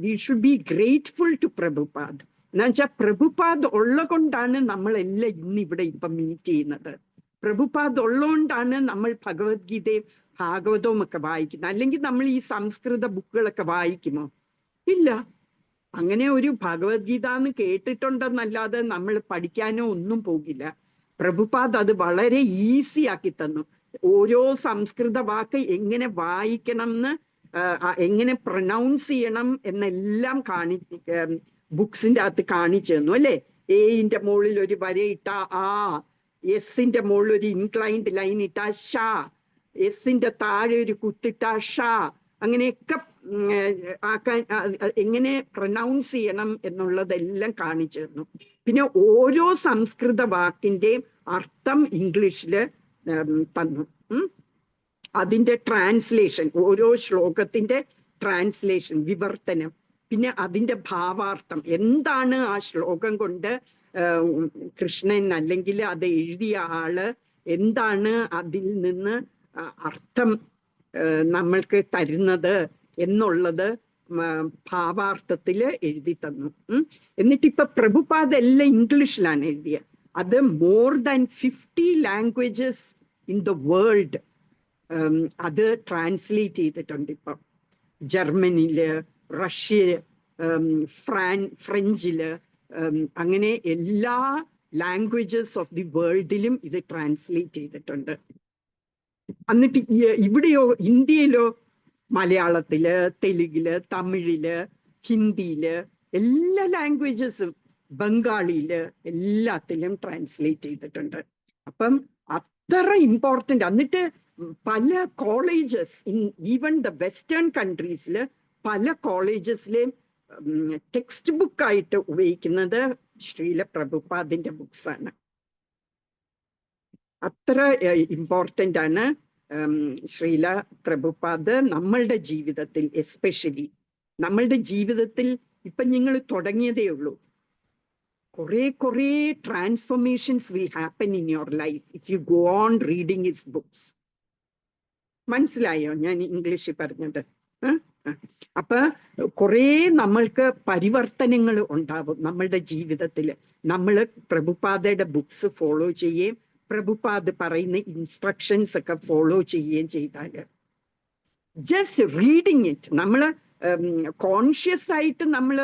we should be grateful to Prabhupad. എന്നുവെച്ചാൽ പ്രഭുപാദ് ഉള്ള കൊണ്ടാണ് നമ്മളെല്ലാം ഇന്നിവിടെ ഇപ്പം മീറ്റ് ചെയ്യുന്നത്. പ്രഭുപാദ് ഉള്ളതുകൊണ്ടാണ് നമ്മൾ ഭഗവത്ഗീതയും ഭാഗവതവും ഒക്കെ വായിക്കുന്നത്. അല്ലെങ്കിൽ നമ്മൾ ഈ സംസ്കൃത ബുക്കുകളൊക്കെ വായിക്കുമോ? ഇല്ല. അങ്ങനെ ഒരു ഭഗവത്ഗീത എന്ന് കേട്ടിട്ടുണ്ടെന്നല്ലാതെ നമ്മൾ പഠിക്കാനോ ഒന്നും പോകില്ല. പ്രഭുപാദ് അത് വളരെ ഈസി ആക്കി തന്നു. ഓരോ സംസ്കൃത വാക്ക് എങ്ങനെ വായിക്കണം എന്ന്, എങ്ങനെ പ്രൊനൗൺസ് ചെയ്യണം എന്നെല്ലാം ബുക്സിന്റെ അകത്ത് കാണിച്ചു തന്നു അല്ലേ. എന്റെ മുകളിൽ ഒരു വരയിട്ട ആ, എസിന്റെ മുകളിൽ ഒരു ഇൻക്ലൈൻഡ് ലൈൻ ഇട്ട ഷാ, എസിന്റെ താഴെ ഒരു കുത്തിട്ട ഷാ, അങ്ങനെയൊക്കെ ആക്കാൻ എങ്ങനെ പ്രൊനൗൺസ് ചെയ്യണം എന്നുള്ളതെല്ലാം കാണിച്ചു തന്നു. പിന്നെ ഓരോ സംസ്കൃത വാക്കിന്റെയും അർത്ഥം ഇംഗ്ലീഷില് തന്നു. അതിന്റെ ട്രാൻസ്ലേഷൻ, ഓരോ ശ്ലോകത്തിന്റെ ട്രാൻസ്ലേഷൻ, വിവർത്തനം, പിന്നെ അതിന്റെ ഭാവാർത്ഥം, എന്താണ് ആ ശ്ലോകം കൊണ്ട് കൃഷ്ണൻ അല്ലെങ്കിൽ അത് എഴുതിയ ആള് എന്താണ് അതിൽ നിന്ന് അർത്ഥം നമ്മൾക്ക് തരുന്നത് എന്നുള്ളത് ഭാവാർത്ഥത്തിൽ എഴുതി തന്നു. എന്നിട്ടിപ്പൊ പ്രഭുപാദ് എല്ലാം ഇംഗ്ലീഷിലാണ് എഴുതിയത്. അത് more than 50 languages in the world അത് ട്രാൻസ്ലേറ്റ് ചെയ്തിട്ടുണ്ട്. ഇപ്പം ജർമ്മനിയില്, റഷ്യ, ഫ്രഞ്ചില്, അങ്ങനെ എല്ലാ ലാംഗ്വേജസ് ഓഫ് ദി വേൾഡിലും ഇത് ട്രാൻസ്ലേറ്റ് ചെയ്തിട്ടുണ്ട്. എന്നിട്ട് ഇവിടെയോ ഇന്ത്യയിലോ മലയാളത്തില്, തെലുങ്കില്, തമിഴില്, ഹിന്ദിയില്, എല്ലാ ലാംഗ്വേജസും, ബംഗാളിയില് എല്ലാത്തിലും ട്രാൻസ്ലേറ്റ് ചെയ്തിട്ടുണ്ട്. അപ്പം അത്ര ഇമ്പോർട്ടൻ്റ്. എന്നിട്ട് പല കോളേജസ് ഈവൻ ദ വെസ്റ്റേൺ കൺട്രീസില് പല കോളേജസിലെയും ടെക്സ്റ്റ് ബുക്കായിട്ട് ഉപയോഗിക്കുന്നത് ശ്രീല പ്രഭുപാദിന്റെ ബുക്സാണ്. അത്ര ഇമ്പോർട്ടൻ്റ് ആണ് ശ്രീല പ്രഭുപാദ് നമ്മളുടെ ജീവിതത്തിൽ. എസ്പെഷ്യലി നമ്മളുടെ ജീവിതത്തിൽ ഇപ്പൊ നിങ്ങൾ തുടങ്ങിയതേ ഉള്ളൂ. കുറേ transformations will happen in your life if you go on reading his books. മനസ്സിലായോ ഞാൻ ഇംഗ്ലീഷിൽ പറഞ്ഞത്? അപ്പൊ കുറേ നമ്മൾക്ക് പരിവർത്തനങ്ങൾ ഉണ്ടാവും നമ്മളുടെ ജീവിതത്തിൽ. നമ്മൾ പ്രഭുപാദയുടെ ബുക്സ് ഫോളോ ചെയ്യുകയും പ്രഭുപാദ് പറയുന്ന ഇൻസ്ട്രക്ഷൻസ് ഒക്കെ ഫോളോ ചെയ്യുകയും ചെയ്താൽ, ജസ്റ്റ് റീഡിങ് ഇറ്റ്, നമ്മൾ കോൺഷ്യസ് ആയിട്ട് നമ്മൾ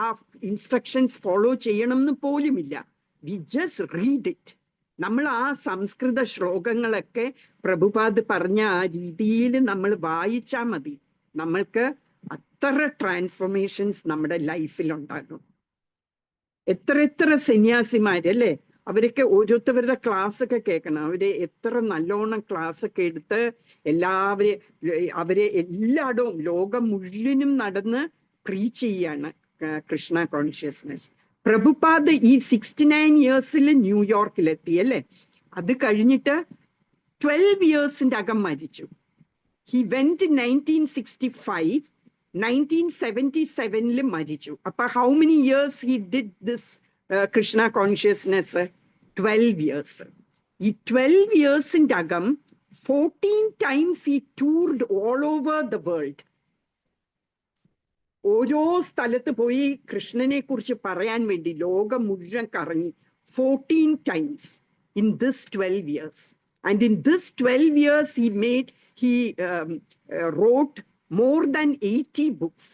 ആ ഇൻസ്ട്രക്ഷൻസ് ഫോളോ ചെയ്യണം എന്ന് പോലുമില്ല. We just read it. നമ്മൾ ആ സംസ്കൃത ശ്ലോകങ്ങളൊക്കെ പ്രഭുപാദ് പറഞ്ഞ ആ രീതിയിൽ നമ്മൾ വായിച്ചാൽ മതി. നമ്മൾക്ക് അത്ര ട്രാൻസ്ഫോർമേഷൻസ് നമ്മുടെ ലൈഫിൽ ഉണ്ടാകും. എത്ര സന്യാസിമാരല്ലേ, അവരൊക്കെ ഓരോരുത്തവരുടെ ക്ലാസ് ഒക്കെ കേൾക്കണം. അവര് എത്ര നല്ലോണം ക്ലാസ് ഒക്കെ എടുത്ത് അവരെ എല്ലായിടവും ലോകം മുഴുവനും നടന്ന് പ്രീച്ച് ചെയ്യാണ് കൃഷ്ണ കോൺഷ്യസ്നെസ്. പ്രഭുപാദ് ഈ 69 ഇയേഴ്സിൽ ന്യൂയോർക്കിലെത്തി അല്ലേ. അത് കഴിഞ്ഞിട്ട് 12 ഇയേഴ്സിന്റെ അകം മരിച്ചു. ഹി വെന്റ് 1965, 1977 മരിച്ചു. അപ്പൊ how many years he did this Krishna consciousness? 12 years. ഈ 12 ഇയേഴ്സിന്റെ അകം 14 times he toured all over the world. ഓരോ സ്ഥലത്ത് പോയി കൃഷ്ണനെ കുറിച്ച് പറയാൻ വേണ്ടി ലോകം മുഴുവൻ കറങ്ങി 14 times in this 12 years. And in this 12 years he wrote more than 80 books.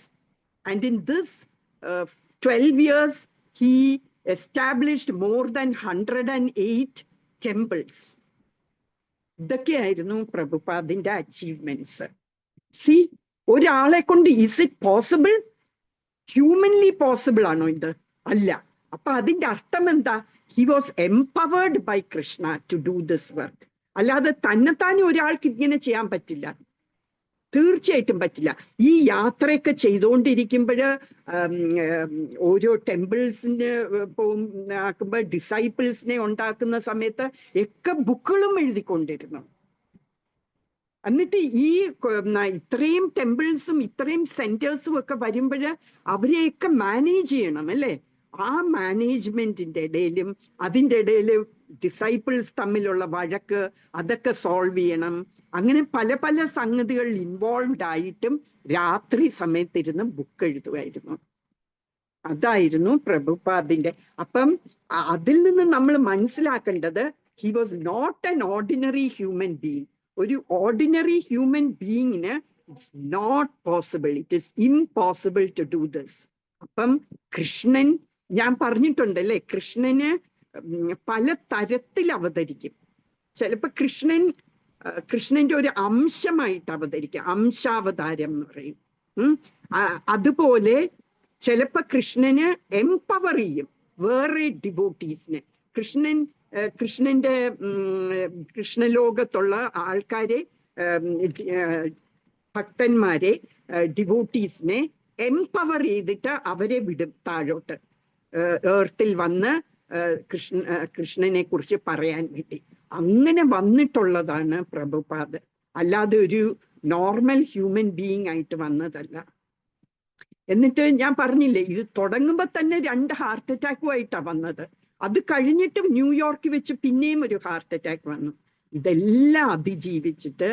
And in this 12 years he established more than 108 temples. ഇതൊക്കെയായിരുന്നു പ്രഭുപാദിന്റെ അച്ചീവ്മെന്റ്സ്. സി, ഒരാളെ കൊണ്ട് is it possible? Humanly possible ആണോ ഇത്? അല്ല. അപ്പൊ അതിന്റെ അർത്ഥം എന്താ? He was empowered by Krishna to do this work. അല്ലാതെ തന്നെത്താനും ഒരാൾക്ക് ഇങ്ങനെ ചെയ്യാൻ പറ്റില്ല, തീർച്ചയായിട്ടും പറ്റില്ല. ഈ യാത്രയൊക്കെ ചെയ്തുകൊണ്ടിരിക്കുമ്പോൾ ഓരോ ടെമ്പിൾസിന് ആക്കുമ്പോൾ ഡിസൈപ്പിൾസിനെ ഉണ്ടാക്കുന്ന സമയത്ത് ഒക്കെ ബുക്കുകളും എഴുതിക്കൊണ്ടിരുന്നു. എന്നിട്ട് ഈ ഇത്രയും ടെമ്പിൾസും ഇത്രയും സെന്റേഴ്സും ഒക്കെ വരുമ്പോൾ അവരെയൊക്കെ മാനേജ് ചെയ്യണം അല്ലേ? ആ മാനേജ്മെന്റിന്റെ ഇടയിലും അതിൻ്റെ ഇടയിൽ ഡിസൈപ്പിൾസ് തമ്മിലുള്ള വഴക്ക്, അതൊക്കെ സോൾവ് ചെയ്യണം. അങ്ങനെ പല പല സംഗതികൾ ഇൻവോൾവ്ഡ് ആയിട്ടും രാത്രി സമയത്തിരുന്ന് ബുക്ക് എഴുതുമായിരുന്നു. അതായിരുന്നു പ്രഭുപാദിന്റെ. അപ്പം അതിൽ നിന്ന് നമ്മൾ മനസ്സിലാക്കേണ്ടത്, he was not an ordinary human being. ഒരു ഓർഡിനറി ഹ്യൂമൻ ബീയിങ്ങിന് it's not possible, it is impossible to do this. അപ്പം കൃഷ്ണൻ, ഞാൻ പറഞ്ഞിട്ടുണ്ടല്ലേ, കൃഷ്ണന് പല തരത്തിൽ അവതരിക്കും. ചിലപ്പോൾ കൃഷ്ണന്റെ ഒരു അംശമായിട്ട് അവതരിക്കും, അംശാവതാരം എന്ന് പറയും. അതുപോലെ ചിലപ്പോൾ കൃഷ്ണന് എംപവർ ചെയ്യും വേറെ ഡിവോട്ടീസിനെ. കൃഷ്ണന്റെ കൃഷ്ണലോകത്തുള്ള ആൾക്കാരെ, ഭക്തന്മാരെ, ഡിവോട്ടീസിനെ എംപവർ ചെയ്തിട്ട് അവരെ വിടും താഴോട്ട്, ഏർത്തിൽ വന്ന് കൃഷ്ണനെ കുറിച്ച് പറയാൻ വേണ്ടി. അങ്ങനെ വന്നിട്ടുള്ളതാണ് പ്രഭുപാദ്, അല്ലാതെ ഒരു നോർമൽ ഹ്യൂമൻ ബീയിങ് ആയിട്ട് വന്നതല്ല. എന്നിട്ട് ഞാൻ പറഞ്ഞില്ലേ, ഇത് തുടങ്ങുമ്പോൾ തന്നെ 2 ഹാർട്ട് അറ്റാക്കുമായിട്ടാണ് വന്നത്. അത് കഴിഞ്ഞിട്ട് ന്യൂയോർക്കിൽ വെച്ച് പിന്നെയും ഒരു ഹാർട്ട് അറ്റാക്ക് വന്നു. ഇതെല്ലാം അതിജീവിച്ചിട്ട്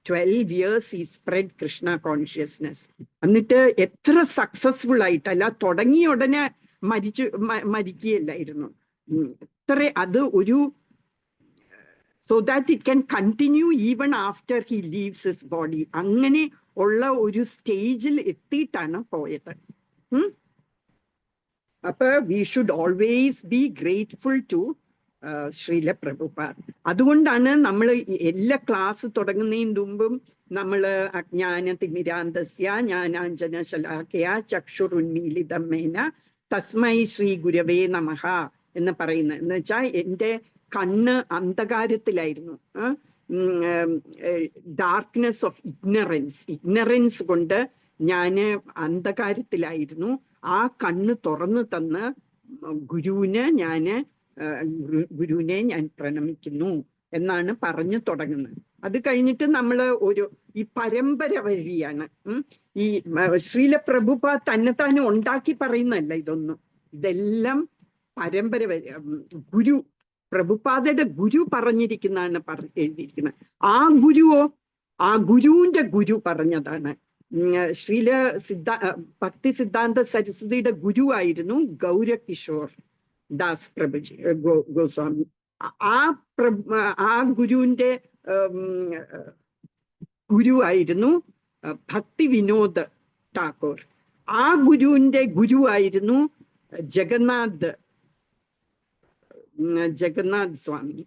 12 years ഈ സ്പ്രെഡ് കൃഷ്ണ കോൺഷ്യസ്നെസ്. എന്നിട്ട് എത്ര സക്സസ്ഫുൾ ആയിട്ടല്ല, തുടങ്ങിയ ഉടനെ മരിക്കുകയല്ലായിരുന്നു. അത് ഒരു so that it can continue even after he leaves his body. അങ്ങനെ ഉള്ള ഒരു സ്റ്റേജിൽ എത്തിയിട്ടാണ് പോയത്. അപ്പൊ we should always be grateful to Srila Prabhupad. അതുകൊണ്ടാണ് നമ്മൾ എല്ലാ ക്ലാസ് തുടങ്ങുന്നതിന് മുമ്പും നമ്മൾ അജ്ഞാനതിമിരാന്തസ്യ ജ്ഞാനാഞ്ജന ശലാഖയ ചക്ഷുരുന്മീലിതമേന തസ്മൈ ശ്രീ ഗുരവേ നമഃ എന്ന് പറയുന്നത്. എന്ന് വെച്ചാൽ എൻ്റെ കണ്ണ് അന്ധകാരത്തിലായിരുന്നു, ഡാർക്ക്നെസ് ഓഫ് ഇഗ്നറൻസ് കൊണ്ട് ഞാൻ അന്ധകാരത്തിലായിരുന്നു. ആ കണ്ണ് തുറന്നു തന്ന് ഗുരുവിനെ ഞാൻ പ്രണമിക്കുന്നു എന്നാണ് പറഞ്ഞു തുടങ്ങുന്നത്. അത് കഴിഞ്ഞിട്ട് നമ്മൾ ഈ പരമ്പര വഴിയാണ്. ഈ ശ്രീല പ്രഭുപാദ് തന്നെത്താനും ഉണ്ടാക്കി പറയുന്നതല്ല ഇതൊന്നും, ഇതെല്ലാം പരമ്പര പ്രഭുപാദയുടെ ഗുരു പറഞ്ഞിരിക്കുന്നതാണ് എഴുതിയിരിക്കുന്നത്. ആ ഗുരുവിന്റെ ഗുരു പറഞ്ഞതാണ്. ശ്രീല ഭക്തി സിദ്ധാന്ത സരസ്വതിയുടെ ഗുരു ആയിരുന്നു ഗൗരകിഷോർ ദാസ് പ്രഭുജി ഗോസ്വാമി. ആ ഗുരുവിന്റെ ഗുരുവായിരുന്നു ഭക്തി വിനോദ് ഠാക്കൂർ. ആ ഗുരുവിന്റെ ഗുരുവായിരുന്നു ജഗന്നാഥ് സ്വാമി.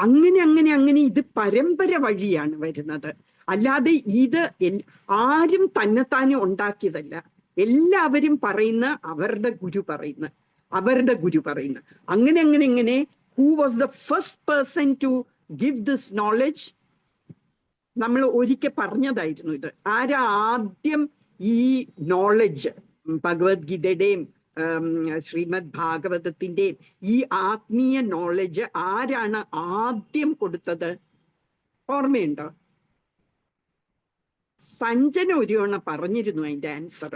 അങ്ങനെ ഇത് പരമ്പര വഴിയാണ് വരുന്നത്. അല്ലാതെ ഇത് ആരും തന്നെത്താനും ഉണ്ടാക്കിയതല്ല. എല്ലാവരും പറയുന്ന അവരുടെ ഗുരു പറയുന്ന അങ്ങനെ who was the first person to give this knowledge? നമ്മൾ ഒരിക്കൽ പറഞ്ഞതായിരുന്നു ഇത്. ആരാ ആദ്യം ഈ നോളജ്, ഭഗവത്ഗീതയുടെയും ശ്രീമദ് ഭാഗവതത്തിന്റെയും ഈ ആത്മീയ നോളജ് ആരാണ് ആദ്യം കൊടുത്തത്? ഓർമ്മയുണ്ടോ? സഞ്ജന ഒരു തവണ പറഞ്ഞിരുന്നു അതിന്റെ ആൻസർ.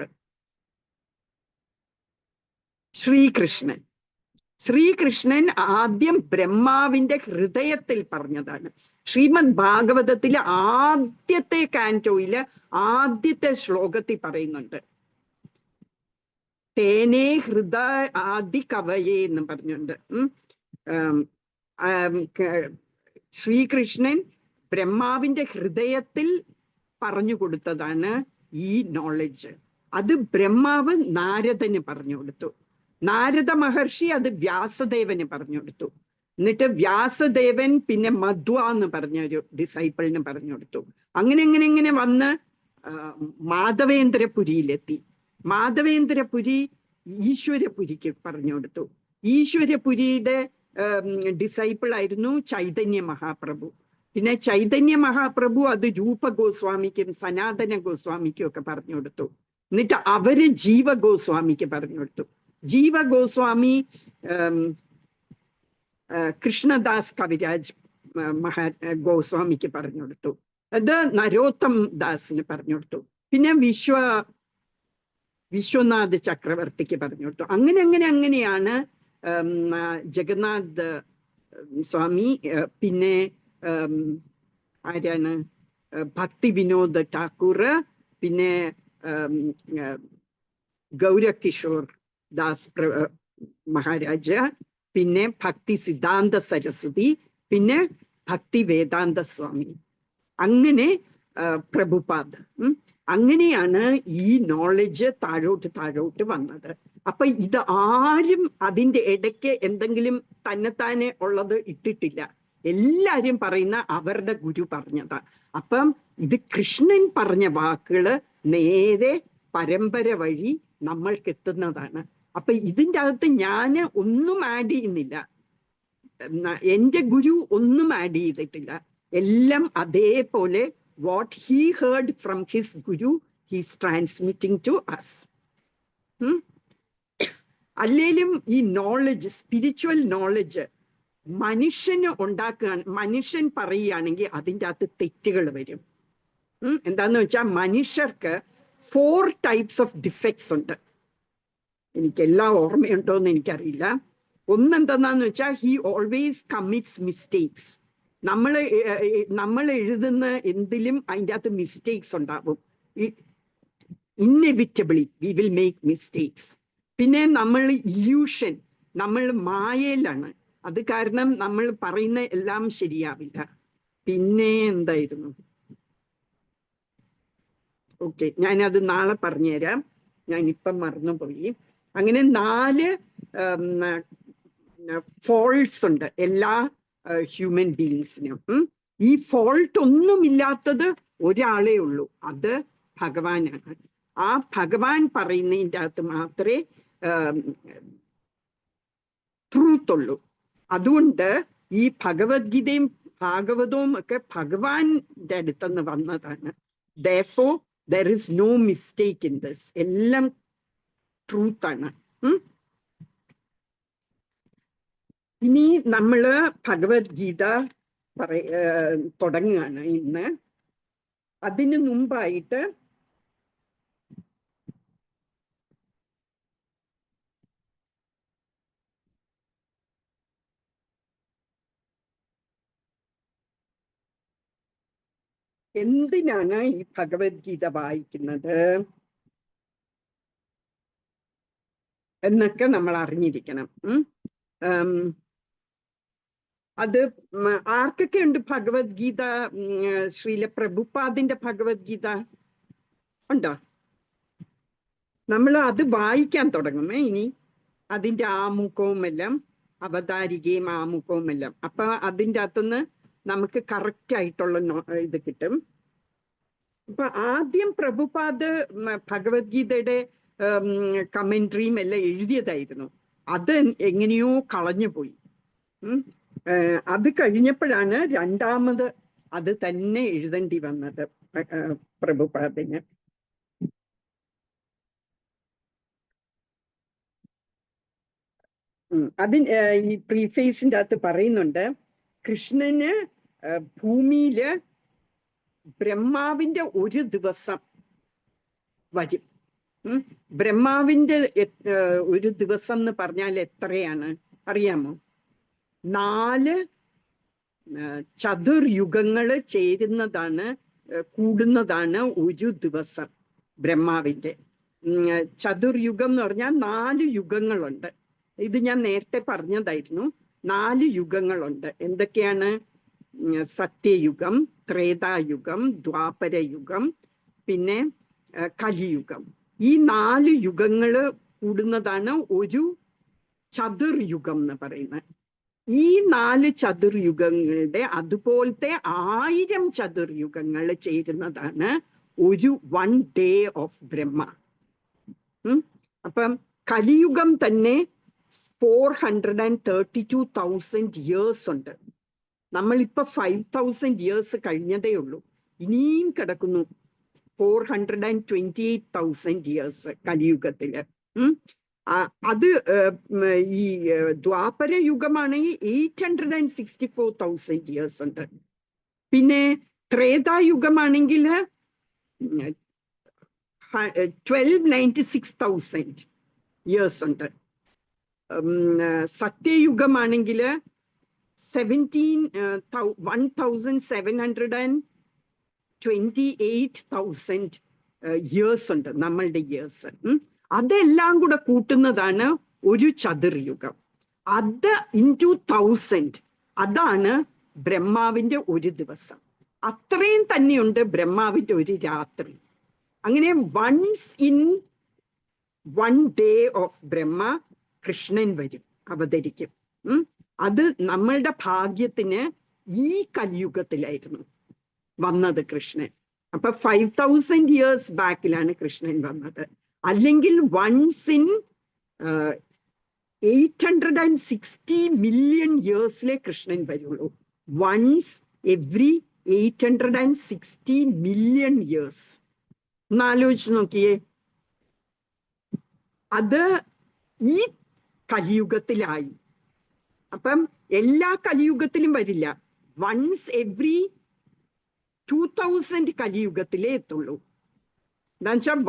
ശ്രീകൃഷ്ണൻ ആദ്യം ബ്രഹ്മാവിന്റെ ഹൃദയത്തിൽ പറഞ്ഞതാണ്. ശ്രീമദ് ഭാഗവതത്തിലെ ആദ്യത്തെ കാൻറ്റോയില് ആദ്യത്തെ ശ്ലോകത്തിൽ പറയുന്നുണ്ട്, തേനേ ഹൃദയ ആദി കവയേ എന്ന് പറഞ്ഞുണ്ട്. ശ്രീകൃഷ്ണൻ ബ്രഹ്മാവിന്റെ ഹൃദയത്തിൽ പറഞ്ഞു കൊടുത്തതാണ് ഈ നോളജ്. അത് ബ്രഹ്മാവ് നാരദന് പറഞ്ഞു കൊടുത്തു. നാരദ മഹർഷി അത് വ്യാസദേവന് പറഞ്ഞു കൊടുത്തു. എന്നിട്ട് വ്യാസദേവൻ പിന്നെ മധ്വ എന്ന് പറഞ്ഞ ഒരു ഡിസൈപ്പിളിന് പറഞ്ഞു കൊടുത്തു. അങ്ങനെ വന്ന് മാധവേന്ദ്രപുരിയിലെത്തി. മാധവേന്ദ്രപുരി ഈശ്വരപുരിക്ക് പറഞ്ഞു കൊടുത്തു. ഈശ്വരപുരിയുടെ ഡിസൈപ്പിൾ ആയിരുന്നു ചൈതന്യ മഹാപ്രഭു. പിന്നെ ചൈതന്യ മഹാപ്രഭു അത് രൂപ ഗോസ്വാമിക്കും സനാതന ഗോസ്വാമിക്കും ഒക്കെ പറഞ്ഞു കൊടുത്തു. എന്നിട്ട് അവര് ജീവ ഗോസ്വാമിക്ക് പറഞ്ഞു കൊടുത്തു. ജീവ ഗോസ്വാമി കൃഷ്ണദാസ് കവിരാജ് ഗോസ്വാമിക്ക് പറഞ്ഞു കൊടുത്തു. അത് നരോത്തം ദാസിന് പറഞ്ഞു കൊടുത്തു. പിന്നെ വിശ്വനാഥ് ചക്രവർത്തിക്ക് പറഞ്ഞു കൊടുത്തു. അങ്ങനെയാണ് ജഗന്നാഥ് സ്വാമി, പിന്നെ ആരാണ്, ഭക്തി വിനോദ് ഠാക്കൂർ, പിന്നെ ഗൗരകിഷോർ ദാസ് മഹാരാജ, പിന്നെ ഭക്തി സിദ്ധാന്ത സരസ്വതി, പിന്നെ ഭക്തി വേദാന്ത സ്വാമി, അങ്ങനെ പ്രഭുപാദ്. അങ്ങനെയാണ് ഈ നോളജ് താഴോട്ട് വന്നത്. അപ്പൊ ഇത് ആരും അതിൻ്റെ ഇടയ്ക്ക് എന്തെങ്കിലും തന്നെത്താനെ ഉള്ളത് ഇട്ടിട്ടില്ല. എല്ലാരും പറയുന്ന അവരുടെ ഗുരു പറഞ്ഞതാ. അപ്പം ഇത് കൃഷ്ണൻ പറഞ്ഞ വാക്കുകള് നേരെ പരമ്പര വഴി നമ്മൾക്ക് എത്തുന്നതാണ്. അപ്പൊ ഇതിൻ്റെ അകത്ത് ഞാൻ ഒന്നും ആഡ് ചെയ്യുന്നില്ല, എൻ്റെ ഗുരു ഒന്നും ആഡ് ചെയ്തിട്ടില്ല. എല്ലാം അതേപോലെ what he heard from his guru he's transmitting to us. അല്ലേലും ഈ നോളജ്, സ്പിരിച്വൽ നോളജ് മനുഷ്യന് ഉണ്ടാക്കുകയാണ്. മനുഷ്യൻ പറയുകയാണെങ്കിൽ അതിൻ്റെ അകത്ത് തെറ്റുകൾ വരും. എന്താന്ന് വെച്ചാൽ മനുഷ്യർക്ക് 4 types ഓഫ് ഡിഫക്ട്സ് ഉണ്ട്. എനിക്കെല്ലാം ഓർമ്മയുണ്ടോ എന്ന് എനിക്കറിയില്ല. ഒന്നെന്തെന്നാന്ന് വെച്ചാൽ ഹി ഓൾവേസ് കമ്മിറ്റ്സ് മിസ്റ്റേക്സ്. നമ്മൾ എഴുതുന്ന എന്തിലും അതിൻ്റെ അകത്ത് മിസ്റ്റേക്സ് ഉണ്ടാവും. ഇന്നെവിറ്റബിളി വി വിൽ മേക്ക് മിസ്റ്റേക്സ്. പിന്നെ നമ്മൾ ഇല്യൂഷൻ, നമ്മൾ മായയിലാണ്. അത് കാരണം നമ്മൾ പറയുന്ന എല്ലാം ശരിയാവില്ല. പിന്നെ എന്തായിരുന്നു, ഓക്കെ, ഞാനത് നാളെ പറഞ്ഞുതരാം, ഞാനിപ്പം മറന്നുപോയി. അങ്ങനെ 4 ഫോൾട്ട്സ് ഉണ്ട് എല്ലാ ഹ്യൂമൻ ബീയിങ്സിനും. ഈ ഫോൾട്ട് ഒന്നുമില്ലാത്തത് ഒരാളേ ഉള്ളൂ, അത് ഭഗവാനാണ്. ആ ഭഗവാൻ പറയുന്നതിൻ്റെ അകത്ത് മാത്രമേ ട്രൂത്ത് ഉള്ളൂ. അതുകൊണ്ട് ഈ ഭഗവത്ഗീതയും ഭാഗവതവും ഒക്കെ ഭഗവാന്റെ അടുത്തുനിന്ന് വന്നതാണ്. Therefore, there is no mistake in this. എല്ലാം ട്രൂത്ത് ആണ്. ഇനി നമ്മള് ഭഗവത്ഗീത തുടങ്ങുകയാണ് ഇന്ന്. അതിനു മുമ്പായിട്ട് എന്തിനാണ് ഈ ഭഗവത്ഗീത വായിക്കുന്നത് എന്നൊക്കെ നമ്മൾ അറിഞ്ഞിരിക്കണം. അത് ആർക്കൊക്കെ ഉണ്ട് ഭഗവത്ഗീത? ശ്രീല പ്രഭുപാദിന്റെ ഭഗവത്ഗീത ഉണ്ടോ? നമ്മൾ അത് വായിക്കാൻ തുടങ്ങുമേ ഇനി. അതിൻ്റെ ആമുഖവും എല്ലാം, അവതാരികയും ആമുഖവും എല്ലാം. അപ്പൊ അതിൻ്റെ അകത്തുനിന്ന് നമുക്ക് കറക്റ്റ് ആയിട്ടുള്ള ഇത് കിട്ടും. അപ്പൊ ആദ്യം പ്രഭുപാദ് ഭഗവത്ഗീതയുടെ കമന്ററിയും എല്ലാം എഴുതിയതായിരുന്നു. അത് എങ്ങനെയോ കളഞ്ഞു പോയി. അത് കഴിഞ്ഞപ്പോഴാണ് രണ്ടാമത് അത് തന്നെ എഴുതേണ്ടി വന്നത് പ്രഭുപാദിന്. ഈ പ്രീഫേസിന്റെ അകത്ത് പറയുന്നുണ്ട്, കൃഷ്ണന് ഭൂമിയില് ബ്രഹ്മാവിന്റെ ഒരു ദിവസം വരും. ബ്രഹ്മാവിന്റെ ഒരു ദിവസം എന്ന് പറഞ്ഞാൽ എത്രയാണ് അറിയാമോ? 4 ചതുർയുഗങ്ങള് ചേരുന്നതാണ്, കൂടുന്നതാണ് ഒരു ദിവസം ബ്രഹ്മാവിന്റെ. ചതുർയുഗം എന്ന് പറഞ്ഞാൽ 4 യുഗങ്ങളുണ്ട്. ഇത് ഞാൻ നേരത്തെ പറഞ്ഞതായിരുന്നു. 4 യുഗങ്ങളുണ്ട്. എന്തൊക്കെയാണ്? സത്യയുഗം, ത്രേതായുഗം, ദ്വാപരയുഗം, പിന്നെ കലിയുഗം. ഈ 4 യുഗങ്ങള് കൂടുന്നതാണ് ഒരു ചതുർയുഗം എന്ന് പറയുന്നത്. ഈ 4 ചതുർയുഗങ്ങളുടെ അതുപോലത്തെ 1000 ചതുർയുഗങ്ങൾ ചേരുന്നതാണ് ഒരു 1 day ഓഫ് ബ്രഹ്മ. അപ്പം കലിയുഗം തന്നെ 432,000 ഇയേഴ്സ് ഉണ്ട്. നമ്മളിപ്പോ 5,000 ഇയേഴ്സ് കഴിഞ്ഞതേ ഉള്ളൂ. ഇനിയും കിടക്കുന്നു 428,000 ഇയേഴ്സ് കലിയുഗത്തില്. അത് ഈ ദ്വാപര യുഗമാണെങ്കിൽ 864,000 ഇയേഴ്സ് ഉണ്ട്. പിന്നെ ത്രേതായുഗമാണെങ്കിൽ 1296,000 ഇയേഴ്സ് ഉണ്ട്. സത്യയുഗമാണെങ്കിൽ 1,728,000 ഇയേഴ്സ് ഉണ്ട്, നമ്മളുടെ ഇയേഴ്സ്. അതെല്ലാം കൂടെ കൂട്ടുന്നതാണ് ഒരു ചതുർയുഗം. അത് ഇൻറ്റു 1000, അതാണ് ബ്രഹ്മാവിന്റെ ഒരു ദിവസം. അത്രയും തന്നെയുണ്ട് ബ്രഹ്മാവിന്റെ ഒരു രാത്രി. അങ്ങനെ വൺസ് ഇൻ 1 day ഓഫ് ബ്രഹ്മ കൃഷ്ണൻ വരും, അവതരിക്കും. അത് നമ്മളുടെ ഭാഗ്യത്തിന് ഈ കലിയുഗത്തിലായിരുന്നു വന്നത് കൃഷ്ണൻ. അപ്പൊ 5,000 ഇയേഴ്സ് ബാക്കിലാണ് കൃഷ്ണൻ വന്നത്. അല്ലെങ്കിൽ വൺസ് ഇൻ 860 മില്യൺ ഇയേഴ്സിലെ കൃഷ്ണൻ വരുള്ളൂ. Once every 860 million years. ഒന്നാലോചിച്ച് നോക്കിയേ. അത് ഈ കലിയുഗത്തിലായി. അപ്പം എല്ലാ കലിയുഗത്തിലും വരില്ല. വൺസ് എവ്രി 2000 കലിയുഗത്തിലേ എത്തുള്ളൂ. എന്താ വെച്ചാൽ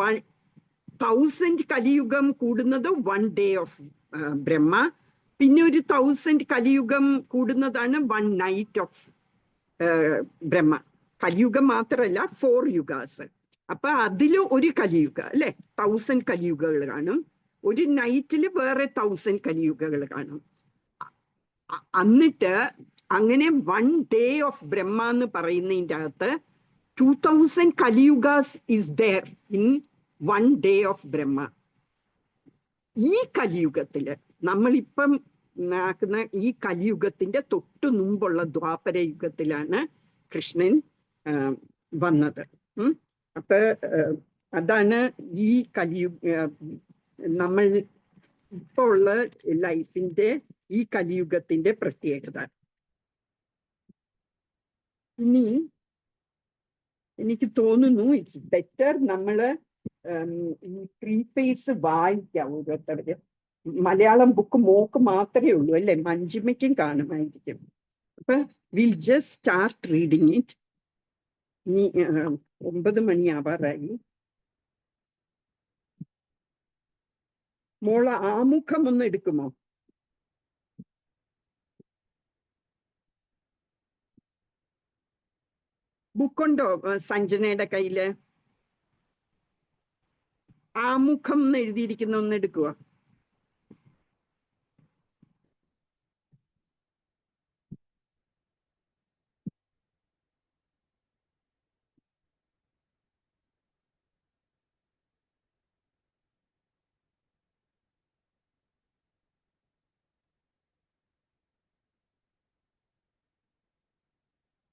1000 കലിയുഗം കൂടുന്നത് 1 day ഓഫ് ബ്രഹ്മ. പിന്നെ ഒരു 1000 കലിയുഗം കൂടുന്നതാണ് 1 night ഓഫ് ബ്രഹ്മ. കലിയുഗം മാത്രമല്ല 4 യുഗാസ്. അപ്പൊ അതില് ഒരു കലിയുഗ അല്ലെ, 1000 കലിയുഗകൾ കാണും. ഒരു നൈറ്റില് വേറെ 1000 കലിയുഗകൾ കാണും. എന്നിട്ട് അങ്ങനെ 1 day ഓഫ് ബ്രഹ്മ എന്ന് പറയുന്നതിൻ്റെ അകത്ത് 2000 Kaliyugas is there in 1 day of Brahma. ഈ കലിയുഗത്തില് നമ്മളിപ്പം ആക്കുന്ന ഈ കലിയുഗത്തിന്റെ തൊട്ടു മുമ്പുള്ള ദ്വാപര യുഗത്തിലാണ് കൃഷ്ണൻ വന്നത്. അപ്പൊ അതാണ് ഈ നമ്മൾ ഇപ്പൊ ഉള്ള ലൈഫിന്റെ ഈ കലിയുഗത്തിന്റെ പ്രത്യേകത. ഇനി എനിക്ക് തോന്നുന്നു ഇറ്റ്സ് ബെറ്റർ നമ്മള് ഈ പ്രീഫേസ് വായിക്കാം ഓരോരുത്തര്. മലയാളം ബുക്ക് മോക്ക് മാത്രമേ ഉള്ളൂ അല്ലെ, മഞ്ജിമയ്ക്കും കാണുമായിരിക്കും. അപ്പൊ will just start reading it. ഇനി 9 മണിയാവാറായി. മോള ആമുഖം ഒന്ന് എടുക്കുമോ? ബുക്കുണ്ടോ സഞ്ജനയുടെ കയ്യില്? ആമുഖം എന്ന് എഴുതിയിരിക്കുന്ന ഒന്ന് എടുക്കുക.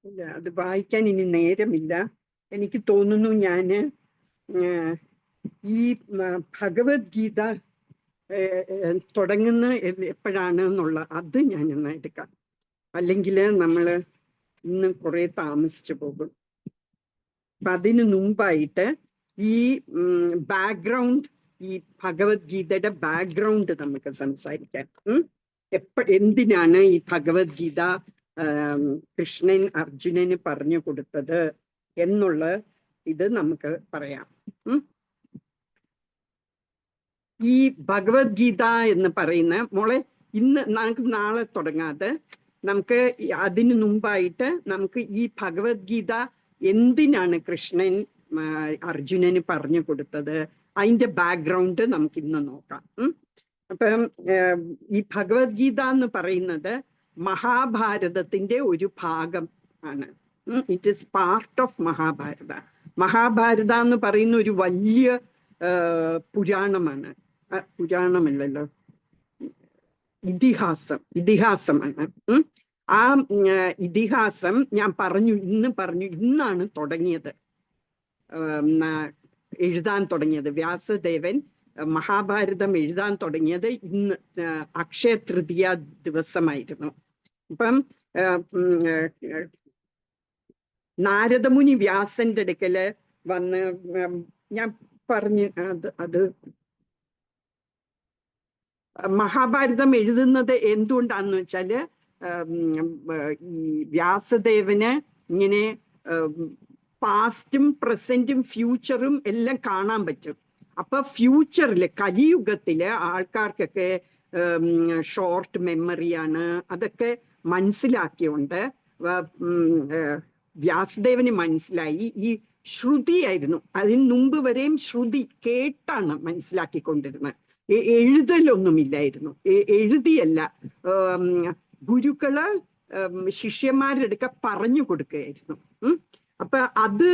ഇല്ല, അത് വായിക്കാൻ ഇനി നേരമില്ല. എനിക്ക് തോന്നുന്നു ഞാന് ഈ ഭഗവത്ഗീത തുടങ്ങുന്ന എപ്പോഴാണ് എന്നുള്ള അത് ഞാനൊന്ന് എടുക്കാം. അല്ലെങ്കിൽ നമ്മൾ ഇന്ന് കുറെ താമസിച്ചു പോകും. അപ്പൊ അതിനു മുമ്പായിട്ട് ഈ ബാക്ക്ഗ്രൗണ്ട്, ഈ ഭഗവത്ഗീതയുടെ ബാക്ക്ഗ്രൗണ്ട് നമുക്ക് സംസാരിക്കാം. എന്തിനാണ് ഈ ഭഗവത്ഗീത കൃഷ്ണൻ അർജുനന് പറഞ്ഞു കൊടുത്തത് എന്നുള്ള ഇത് നമുക്ക് പറയാം. ഈ ഭഗവത്ഗീത എന്ന് പറയുന്ന മോളെ ഇന്ന് നമുക്ക് നാളെ തുടങ്ങാതെ നമുക്ക് അതിനു മുമ്പായിട്ട് നമുക്ക് ഈ ഭഗവത്ഗീത എന്തിനാണ് കൃഷ്ണൻ അർജുനന് പറഞ്ഞു കൊടുത്തത് അതിന്റെ ബാക്ക്ഗ്രൗണ്ട് നമുക്ക് ഇന്ന് നോക്കാം. അപ്പം ഈ ഭഗവത്ഗീത എന്ന് പറയുന്നത് മഹാഭാരതത്തിന്റെ ഒരു ഭാഗം ആണ്. It is part of Mahabharata. Mahabharata എന്ന് പറയുന്ന ഒരു വലിയ പുരാണമാണ്. പുരാണമല്ലല്ലോ, ഇതിഹാസമാണ്. ആ ഇതിഹാസം ഞാൻ ഇന്നാണ് തുടങ്ങിയത്, എഴുതാൻ തുടങ്ങിയത്. വ്യാസദേവൻ മഹാഭാരതം എഴുതാൻ തുടങ്ങിയത് ഇന്ന് അക്ഷയ തൃതീയ ദിവസമായിരുന്നു. അപ്പം നാരദമുനി വ്യാസന്റെ അടുക്കല് വന്ന് ഞാൻ പറഞ്ഞു അത് മഹാഭാരതം എഴുതുന്നത് എന്തുകൊണ്ടാന്ന് വെച്ചാല് ഈ വ്യാസദേവന് ഇങ്ങനെ പാസ്റ്റും പ്രസന്റും ഫ്യൂച്ചറും എല്ലാം കാണാൻ പറ്റും. അപ്പൊ ഫ്യൂച്ചറില് കലിയുഗത്തില് ആൾക്കാർക്കൊക്കെ ഷോർട്ട് മെമ്മറിയാണ്. അതൊക്കെ മനസ്സിലാക്കിയോണ്ട് വ്യാസദേവന് മനസ്സിലായി ഈ ശ്രുതിയായിരുന്നു. അതിന് മുമ്പ് വരെയും ശ്രുതി കേട്ടാണ് മനസ്സിലാക്കിക്കൊണ്ടിരുന്നത്. എഴുതലൊന്നുമില്ലായിരുന്നു, എഴുതിയല്ല. ഗുരുക്കള് ശിഷ്യന്മാരുടെ അടുക്ക പറഞ്ഞു കൊടുക്കുകയായിരുന്നു. അപ്പൊ അത്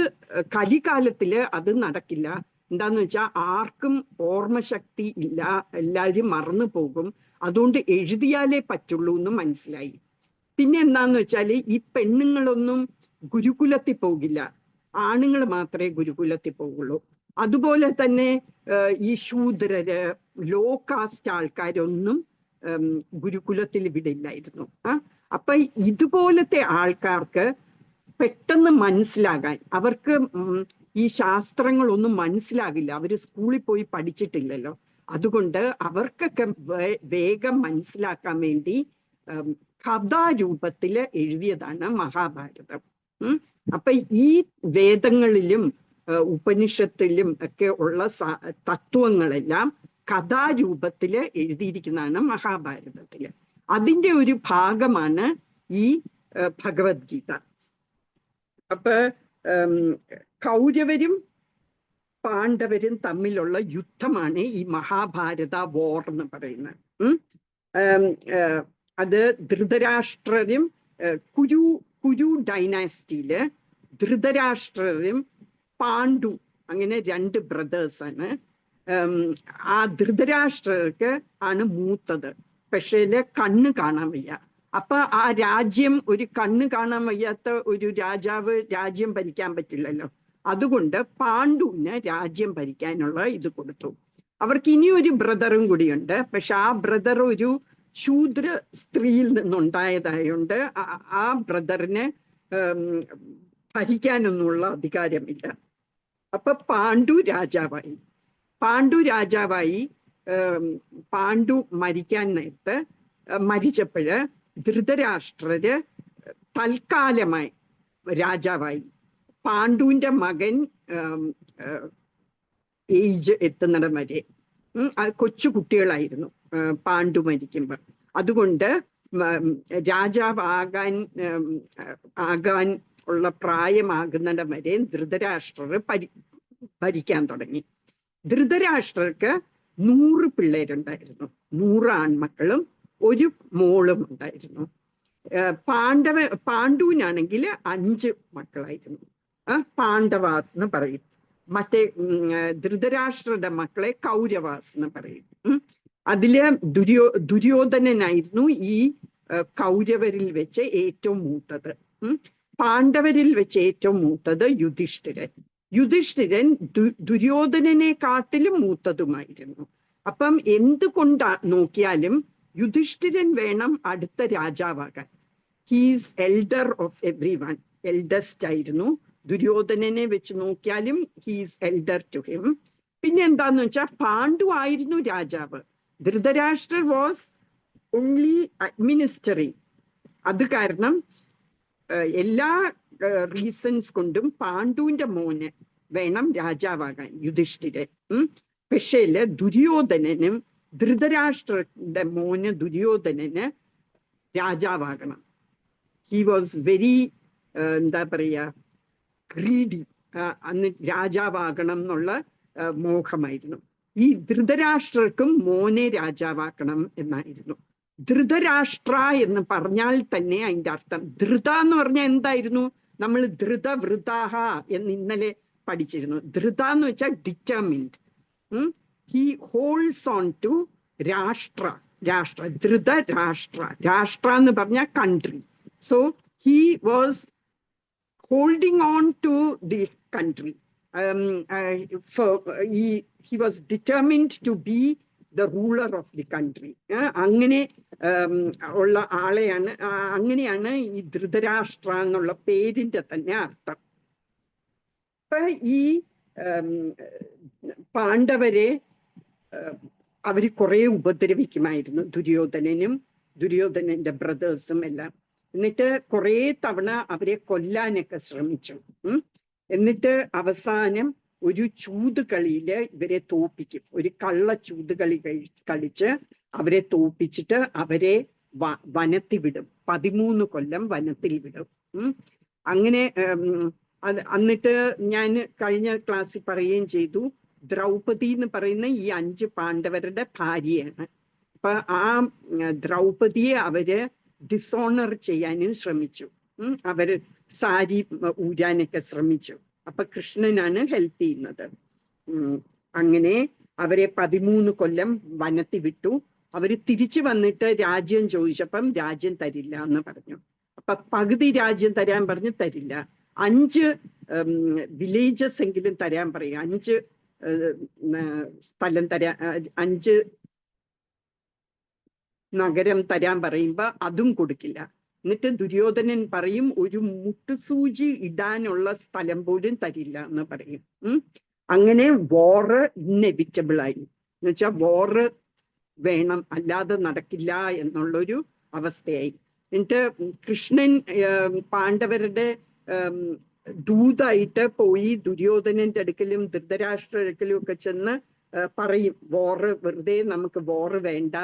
കലികാലത്തില് അത് നടക്കില്ല. എന്താന്ന് വെച്ചാൽ ആർക്കും ഓർമ്മശക്തി ഇല്ല, എല്ലാവരും മറന്നു പോകും. അതുകൊണ്ട് എഴുതിയാലേ പറ്റുള്ളൂ എന്ന് മനസ്സിലായി. പിന്നെ എന്താന്ന് വെച്ചാല് ഈ പെണ്ണുങ്ങളൊന്നും ഗുരുകുലത്തിൽ പോകില്ല, ആണുങ്ങൾ മാത്രമേ ഗുരുകുലത്തിൽ പോകുള്ളൂ. അതുപോലെ തന്നെ ഈ ശൂദ്രര്, ലോ കാസ്റ്റ് ആൾക്കാരൊന്നും ഗുരുകുലത്തിൽ വിടില്ലായിരുന്നു. അപ്പൊ ഇതുപോലത്തെ ആൾക്കാർക്ക് പെട്ടെന്ന് മനസ്സിലാകാൻ, അവർക്ക് ഈ ശാസ്ത്രങ്ങളൊന്നും മനസ്സിലാകില്ല, അവര് സ്കൂളിൽ പോയി പഠിച്ചിട്ടില്ലല്ലോ. അതുകൊണ്ട് അവർക്കൊക്കെ വേഗം മനസ്സിലാക്കാൻ വേണ്ടി കഥാരൂപത്തില് എഴുതിയതാണ് മഹാഭാരതം. അപ്പൊ ഈ വേദങ്ങളിലും ഉപനിഷത്തിലും ഒക്കെ ഉള്ള തത്വങ്ങളെല്ലാം കഥാരൂപത്തില് എഴുതിയിരിക്കുന്നതാണ് മഹാഭാരതത്തില്. അതിന്റെ ഒരു ഭാഗമാണ് ഈ ഭഗവത്ഗീത. അപ്പൊ കൗരവരും പാണ്ഡവരും തമ്മിലുള്ള യുദ്ധമാണ് ഈ മഹാഭാരത വാർ എന്ന് പറയുന്നത്. അത് ധൃതരാഷ്ട്രരും കുരു ഡൈനാസ്റ്റിയില് ധൃതരാഷ്ട്രരും പാണ്ഡു, അങ്ങനെ 2 ബ്രദേഴ്സാണ്. ആ ധൃതരാഷ്ട്രർക്ക് ആണ് മൂത്തത്, പക്ഷേ കണ്ണ് കാണാൻ വയ്യ. അപ്പൊ ആ രാജ്യം, ഒരു കണ്ണ് കാണാൻ വയ്യാത്ത ഒരു രാജാവ് രാജ്യം ഭരിക്കാൻ പറ്റില്ലല്ലോ. അതുകൊണ്ട് പാണ്ഡുവിന് രാജ്യം ഭരിക്കാനുള്ള ഇത് കൊടുത്തു. അവർക്ക് ഇനിയൊരു ബ്രദറും കൂടിയുണ്ട്, പക്ഷെ ആ ബ്രദർ ഒരു ശൂദ്ര സ്ത്രീയിൽ നിന്നുണ്ടായതായോണ്ട് ആ ബ്രദറിന് ഭരിക്കാനൊന്നുള്ള അധികാരമില്ല. അപ്പൊ പാണ്ഡു രാജാവായി. പാണ്ഡു മരിക്കാൻ നേരത്ത് മരിച്ചപ്പോഴ് ധൃതരാഷ്ട്രര് തൽക്കാലമായി രാജാവായി. പാണ്ഡുവിന്റെ മകൻ ഏജ് എത്തുന്നിടം വരെ കൊച്ചു കുട്ടികളായിരുന്നു പാണ്ഡു മരിക്കുമ്പോൾ. അതുകൊണ്ട് ആകാൻ ഉള്ള പ്രായമാകുന്നിടം വരെ ധൃതരാഷ്ട്രർ ഭരിക്കാൻ തുടങ്ങി. ധൃതരാഷ്ട്രർക്ക് 100 പിള്ളേരുണ്ടായിരുന്നു, 100 ആൺമക്കളും 1 മോളും ഉണ്ടായിരുന്നു. പാണ്ഡുവിനാണെങ്കിൽ 5 മക്കളായിരുന്നു. പാണ്ഡവാസ് എന്ന് പറയും. മറ്റേ ധൃതരാഷ്ട്രയുടെ മക്കളെ കൗരവാസ് എന്ന് പറയും. അതില് ദുര്യോധനനായിരുന്നു ഈ കൗരവരിൽ വെച്ച് ഏറ്റവും മൂത്തത്. പാണ്ഡവരിൽ വെച്ച് ഏറ്റവും മൂത്തത് യുധിഷ്ഠിരൻ ദുര്യോധനനെക്കാട്ടിലും മൂത്തതുമായിരുന്നു. അപ്പം എന്തുകൊണ്ടാ നോക്കിയാലും യുധിഷ്ഠിരൻ വേണം അടുത്ത രാജാവാകാൻ. He's elder of everyone, eldest ആയിരുന്നു. ദുര്യോധനനെ വെച്ച് നോക്കിയാലും ഹീസ് എൽഡർ ടു ഹിം. പിന്നെ എന്താന്ന് വെച്ചാൽ പാണ്ഡു ആയിരുന്നു രാജാവ്, ധൃതരാഷ്ട്ര വാസ് ഓൺലി അഡ്മിനിസ്റ്ററിങ്. അത് കാരണം എല്ലാ റീസൺസ് കൊണ്ടും പാണ്ഡുവിന്റെ മോന് വേണം രാജാവാകാൻ, യുധിഷ്ഠിരൻ. പക്ഷേ ദുര്യോധനനും ധൃതരാഷ്ട്രന്റെ മോന് ദുര്യോധനന് രാജാവാകണം. ഹി വാസ് വെരി എന്താ പറയുക, ഗ്രീഡി. അന്ന് രാജാവാകണം എന്നുള്ള മോഹമായിരുന്നു. ഈ ധൃതരാഷ്ട്രർക്കും മോനെ രാജാവാക്കണം എന്നായിരുന്നു. ധൃതരാഷ്ട്ര എന്ന് പറഞ്ഞാൽ തന്നെ അതിൻ്റെ അർത്ഥം, ധൃത എന്ന് പറഞ്ഞാൽ എന്തായിരുന്നു? നമ്മൾ ധൃതവൃതാഹ എന്ന് ഇന്നലെ പഠിച്ചിരുന്നു. ധൃത എന്ന് വെച്ചാൽ determined. He holds on to rashtra. രാഷ്ട്ര, ധൃതരാഷ്ട്ര, രാഷ്ട്ര എന്ന് പറഞ്ഞ country. So he was holding on to the country. He was determined to be the ruler of the country. അങ്ങനെ ഉള്ള ആളെയാണ്, അങ്ങനെയാണ് ഈ ധൃതരാഷ്ട്ര എന്നുള്ള പേരിന്റെ തന്നെ അർത്ഥം. അപ്പൊ ഈ പാണ്ഡവരെ അവര് കുറെ ഉപദ്രവിക്കുമായിരുന്നു, ദുര്യോധനന്റെ ബ്രദേഴ്സും എല്ലാം. എന്നിട്ട് കുറെ തവണ അവരെ കൊല്ലാനൊക്കെ ശ്രമിച്ചു. എന്നിട്ട് അവസാനം ഒരു ചൂതുകളിയില് ഇവരെ തോപ്പിക്കും. ഒരു കള്ള ചൂതുകളി കളിച്ച് അവരെ തോപ്പിച്ചിട്ട് അവരെ വനത്തിൽ വിടും. 13 കൊല്ലം വനത്തിൽ വിടും. അങ്ങനെ എന്നിട്ട് ഞാൻ കഴിഞ്ഞ ക്ലാസ്സിൽ പറയുകയും ചെയ്തു, ദ്രൗപദി എന്ന് പറയുന്ന ഈ 5 പാണ്ഡവരുടെ ഭാര്യയാണ്. അപ്പൊ ആ ദ്രൗപദിയെ അവര് ഡിസോണർ ചെയ്യാനും ശ്രമിച്ചു. അവര് സാരി ഊരാനൊക്കെ ശ്രമിച്ചു. അപ്പൊ കൃഷ്ണനാണ് ഹെൽപ്പ് ചെയ്യുന്നത്. അങ്ങനെ അവരെ 13 കൊല്ലം വനത്തിൽ വിട്ടു. അവര് തിരിച്ചു വന്നിട്ട് രാജ്യം ചോദിച്ചപ്പം രാജ്യം തരില്ല എന്ന് പറഞ്ഞു. അപ്പൊ പകുതി രാജ്യം തരാൻ പറഞ്ഞു, തരില്ല. 5 വില്ലേജസ് എങ്കിലും തരാൻ പറയും, 5 സ്ഥലം തരാൻ, 5 നഗരം തരാൻ പറയുമ്പോ അതും കൊടുക്കില്ല. എന്നിട്ട് ദുര്യോധനൻ പറയും, ഒരു മുട്ടുസൂചി ഇടാനുള്ള സ്ഥലം പോലും തരില്ല എന്ന് പറയും. അങ്ങനെ വാറ് ഇന്നെവിറ്റബിൾ ആയി. എന്നുവെച്ചാൽ വാറ് വേണം, അല്ലാതെ നടക്കില്ല എന്നുള്ളൊരു അവസ്ഥയായി. എന്നിട്ട് കൃഷ്ണൻ പാണ്ഡവരുടെ ദൂതായിട്ട് പോയി ദുര്യോധനന്റെ അടുക്കലും ധൃതരാഷ്ട്ര അടുക്കലും ഒക്കെ ചെന്ന് പറയും, വാറ് വെറുതെ, നമുക്ക് വാറ് വേണ്ട,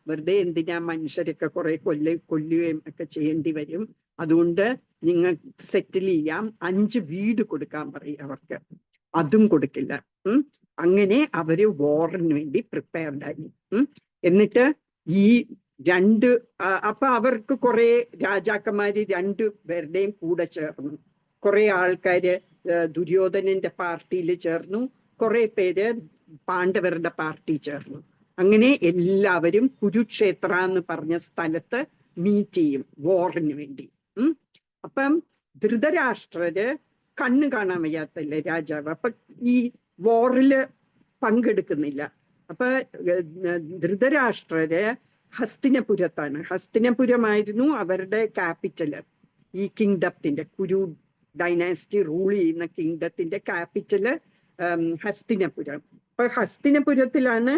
വെറുതെ എന്തിനാ മനുഷ്യരൊക്കെ കുറെ കൊല്ലുകയും ഒക്കെ ചെയ്യേണ്ടി വരും, അതുകൊണ്ട് നിങ്ങൾ സെറ്റിൽ ചെയ്യാം, 5 വീട് കൊടുക്കാൻ പറയും അവർക്ക്. അതും കൊടുക്കില്ല. അങ്ങനെ അവര് വാറിന് വേണ്ടി പ്രിപ്പയർഡായി. എന്നിട്ട് ഈ 2 അപ്പൊ അവർക്ക് കുറെ രാജാക്കന്മാര് 2 പേരുടെയും കൂടെ ചേർന്നു. കുറെ ആൾക്കാര് ദുര്യോധനന്റെ പാർട്ടിയിൽ ചേർന്നു, കുറെ പേര് പാണ്ഡവരുടെ പാർട്ടി ചേർന്നു. അങ്ങനെ എല്ലാവരും കുരുക്ഷേത്ര എന്ന് പറഞ്ഞ സ്ഥലത്ത് മീറ്റ് ചെയ്യും വാറിന് വേണ്ടി. അപ്പം ധൃതരാഷ്ട്രര് കണ്ണ് കാണാൻ വയ്യാത്തല്ലേ രാജാവ്, അപ്പൊ ഈ വാറില് പങ്കെടുക്കുന്നില്ല. അപ്പൊ ധൃതരാഷ്ട്രര് ഹസ്തിനപുരത്താണ്. ഹസ്തിനപുരമായിരുന്നു അവരുടെ ക്യാപിറ്റല്. ഈ കിങ്ഡത്തിന്റെ, കുരു ഡൈനാസ്റ്റി റൂൾ ചെയ്യുന്ന കിങ്ഡത്തിന്റെ ക്യാപിറ്റല് ഹസ്തിനപുരം. അപ്പൊ ഹസ്തിനപുരത്തിലാണ്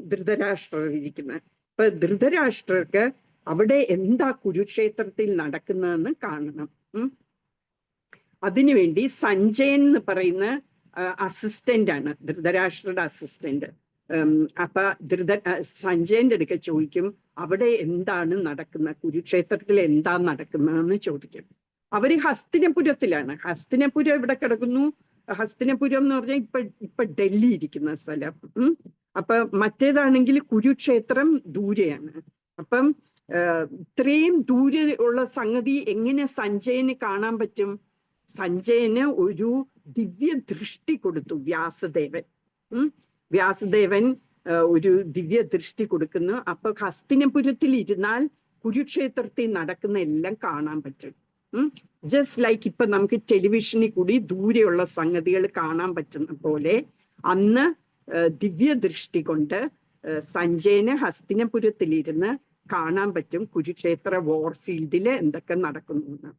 ധൃതരാഷ്ട്രർ ഇരിക്കുന്നത്. അപ്പൊ ധൃതരാഷ്ട്രർക്ക് അവിടെ എന്താ കുരുക്ഷേത്രത്തിൽ നടക്കുന്നതെന്ന് കാണണം. അതിനുവേണ്ടി സഞ്ജയൻ എന്ന് പറയുന്ന അസിസ്റ്റന്റ് ആണ്, ധൃതരാഷ്ട്രയുടെ അസിസ്റ്റന്റ്. അപ്പൊ സഞ്ജയന്റെ അടുക്ക ചോദിക്കും, അവിടെ എന്താണ് നടക്കുന്നത്, കുരുക്ഷേത്രത്തിൽ എന്താ നടക്കുന്നതെന്ന് ചോദിക്കും. അവര് ഹസ്തിനപുരത്തിലാണ്. ഹസ്തിനപുരം ഇവിടെ കിടക്കുന്നു. ഹസ്തിനപുരം എന്ന് പറഞ്ഞാൽ ഇപ്പൊ ഡൽഹി ഇരിക്കുന്ന സ്ഥലം. അപ്പൊ മറ്റേതാണെങ്കിൽ കുരുക്ഷേത്രം ദൂരെയാണ്. അപ്പം ഇത്രയും ദൂരെ ഉള്ള സംഗതി എങ്ങനെ സഞ്ജയന് കാണാൻ പറ്റും? സഞ്ജയന് ഒരു ദിവ്യ ദൃഷ്ടി കൊടുത്തു വ്യാസദേവൻ. വ്യാസദേവൻ ഒരു ദിവ്യ ദൃഷ്ടി കൊടുക്കുന്നു. അപ്പൊ ഹസ്തിനപുരത്തിൽ ഇരുന്നാൽ കുരുക്ഷേത്രത്തിൽ നടക്കുന്ന എല്ലാം കാണാൻ പറ്റും. ജസ്റ്റ് ലൈക്ക് ഇപ്പൊ നമുക്ക് ടെലിവിഷനിൽ കൂടി ദൂരെയുള്ള സംഗതികൾ കാണാൻ പറ്റുന്ന പോലെ അന്ന് ദിവ്യ ദൃഷ്ടി കൊണ്ട് സഞ്ജയന് ഹസ്തിനപുരത്തിലിരുന്ന് കാണാൻ പറ്റും കുരുക്ഷേത്ര വാർഫീൽഡില് എന്തൊക്കെ നടക്കുന്നു.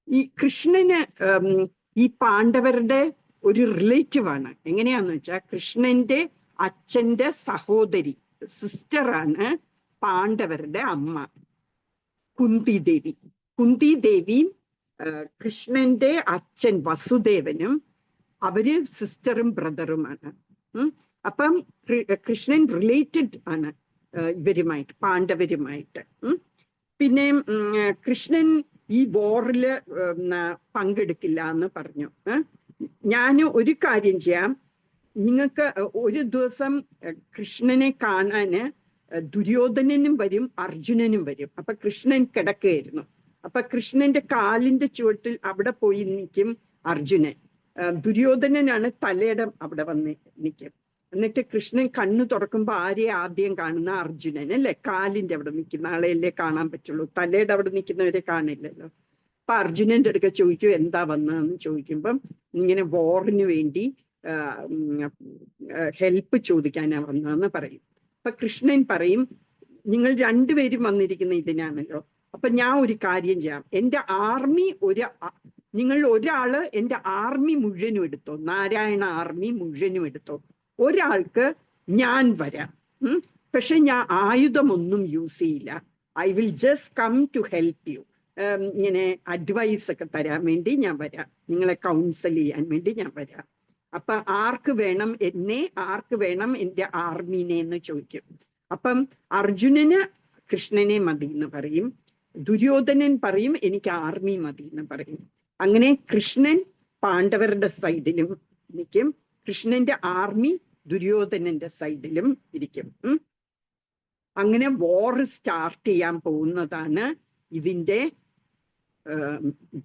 ഈ കൃഷ്ണന് ഈ പാണ്ഡവരുടെ ഒരു റിലേറ്റീവ് ആണ്. എങ്ങനെയാന്ന് വെച്ചാൽ കൃഷ്ണന്റെ അച്ഛന്റെ സഹോദരി, സിസ്റ്ററാണ് പാണ്ഡവരുടെ അമ്മ കുന്തിദേവി. കുന്തിദേവിയും കൃഷ്ണന്റെ അച്ഛൻ വസുദേവനും അവര് സിസ്റ്ററും ബ്രദറുമാണ്. അപ്പം കൃഷ്ണൻ റിലേറ്റഡ് ആണ് ഇവരുമായിട്ട്, പാണ്ഡവരുമായിട്ട്. പിന്നെ കൃഷ്ണൻ ഈ വാറില് പങ്കെടുക്കില്ല എന്ന് പറഞ്ഞു. ഞാൻ ഒരു കാര്യം ചെയ്യാം, നിങ്ങൾക്ക് ഒരു ദിവസം കൃഷ്ണനെ കാണാന് ദുര്യോധനനും വരും, അർജുനനും വരും. അപ്പൊ കൃഷ്ണൻ കിടക്കുകയായിരുന്നു. അപ്പൊ കൃഷ്ണന്റെ കാലിന്റെ ചുവട്ടിൽ അവിടെ പോയി നിൽക്കും അർജുനൻ. ദുര്യോധനനാണ് തലയിടം അവിടെ വന്ന് നിൽക്കും. എന്നിട്ട് കൃഷ്ണൻ കണ്ണു തുറക്കുമ്പോ ആരെ ആദ്യം കാണുന്ന? അർജുനൻ അല്ലേ? കാലിന്റെ അവിടെ നിൽക്കുന്ന ആളെയല്ലേ കാണാൻ പറ്റുള്ളൂ, തലയുടെ അവിടെ നിൽക്കുന്നവരെ കാണില്ലല്ലോ. അപ്പൊ അർജുനന്റെ അടുക്ക ചോദിക്കും എന്താ വന്നതെന്ന് ചോദിക്കുമ്പം ഇങ്ങനെ വോറിന് വേണ്ടി ഹെൽപ്പ് ചോദിക്കാനാ വന്നതെന്ന് പറയും. അപ്പൊ കൃഷ്ണൻ പറയും നിങ്ങൾ രണ്ടുപേരും വന്നിരിക്കുന്ന ഇതിനാണല്ലോ, അപ്പൊ ഞാൻ ഒരു കാര്യം ചെയ്യാം, എന്റെ ആർമി നിങ്ങൾ ഒരാള് എന്റെ ആർമി മുഴുവനും എടുത്തോ, നാരായണ ആർമി മുഴുവനും എടുത്തോ, ഒരാൾക്ക് ഞാൻ വരാം, പക്ഷെ ഞാൻ ആയുധമൊന്നും യൂസ് ചെയ്യില്ല, I will just come to help you, ഇങ്ങനെ അഡ്വൈസ് ഒക്കെ തരാൻ വേണ്ടി ഞാൻ വരാം, നിങ്ങളെ കൗൺസിൽ ചെയ്യാൻ വേണ്ടി ഞാൻ വരാം. അപ്പൊ ആർക്ക് വേണം എന്നെ, ആർക്ക് വേണം എന്റെ ആർമീനെ എന്ന് ചോദിക്കും. അപ്പം അർജുനന് കൃഷ്ണനെ മതി എന്ന് പറയും, ദുര്യോധനൻ പറയും എനിക്ക് ആർമി മതി എന്ന് പറയും. അങ്ങനെ കൃഷ്ണൻ പാണ്ഡവരുടെ സൈഡിലും നിൽക്കും, കൃഷ്ണന്റെ ആർമി ദുര്യോധനന്റെ സൈഡിലും ഇരിക്കും. അങ്ങനെ വാർ സ്റ്റാർട്ട് ചെയ്യാൻ പോകുന്നതാണ് ഇതിന്റെ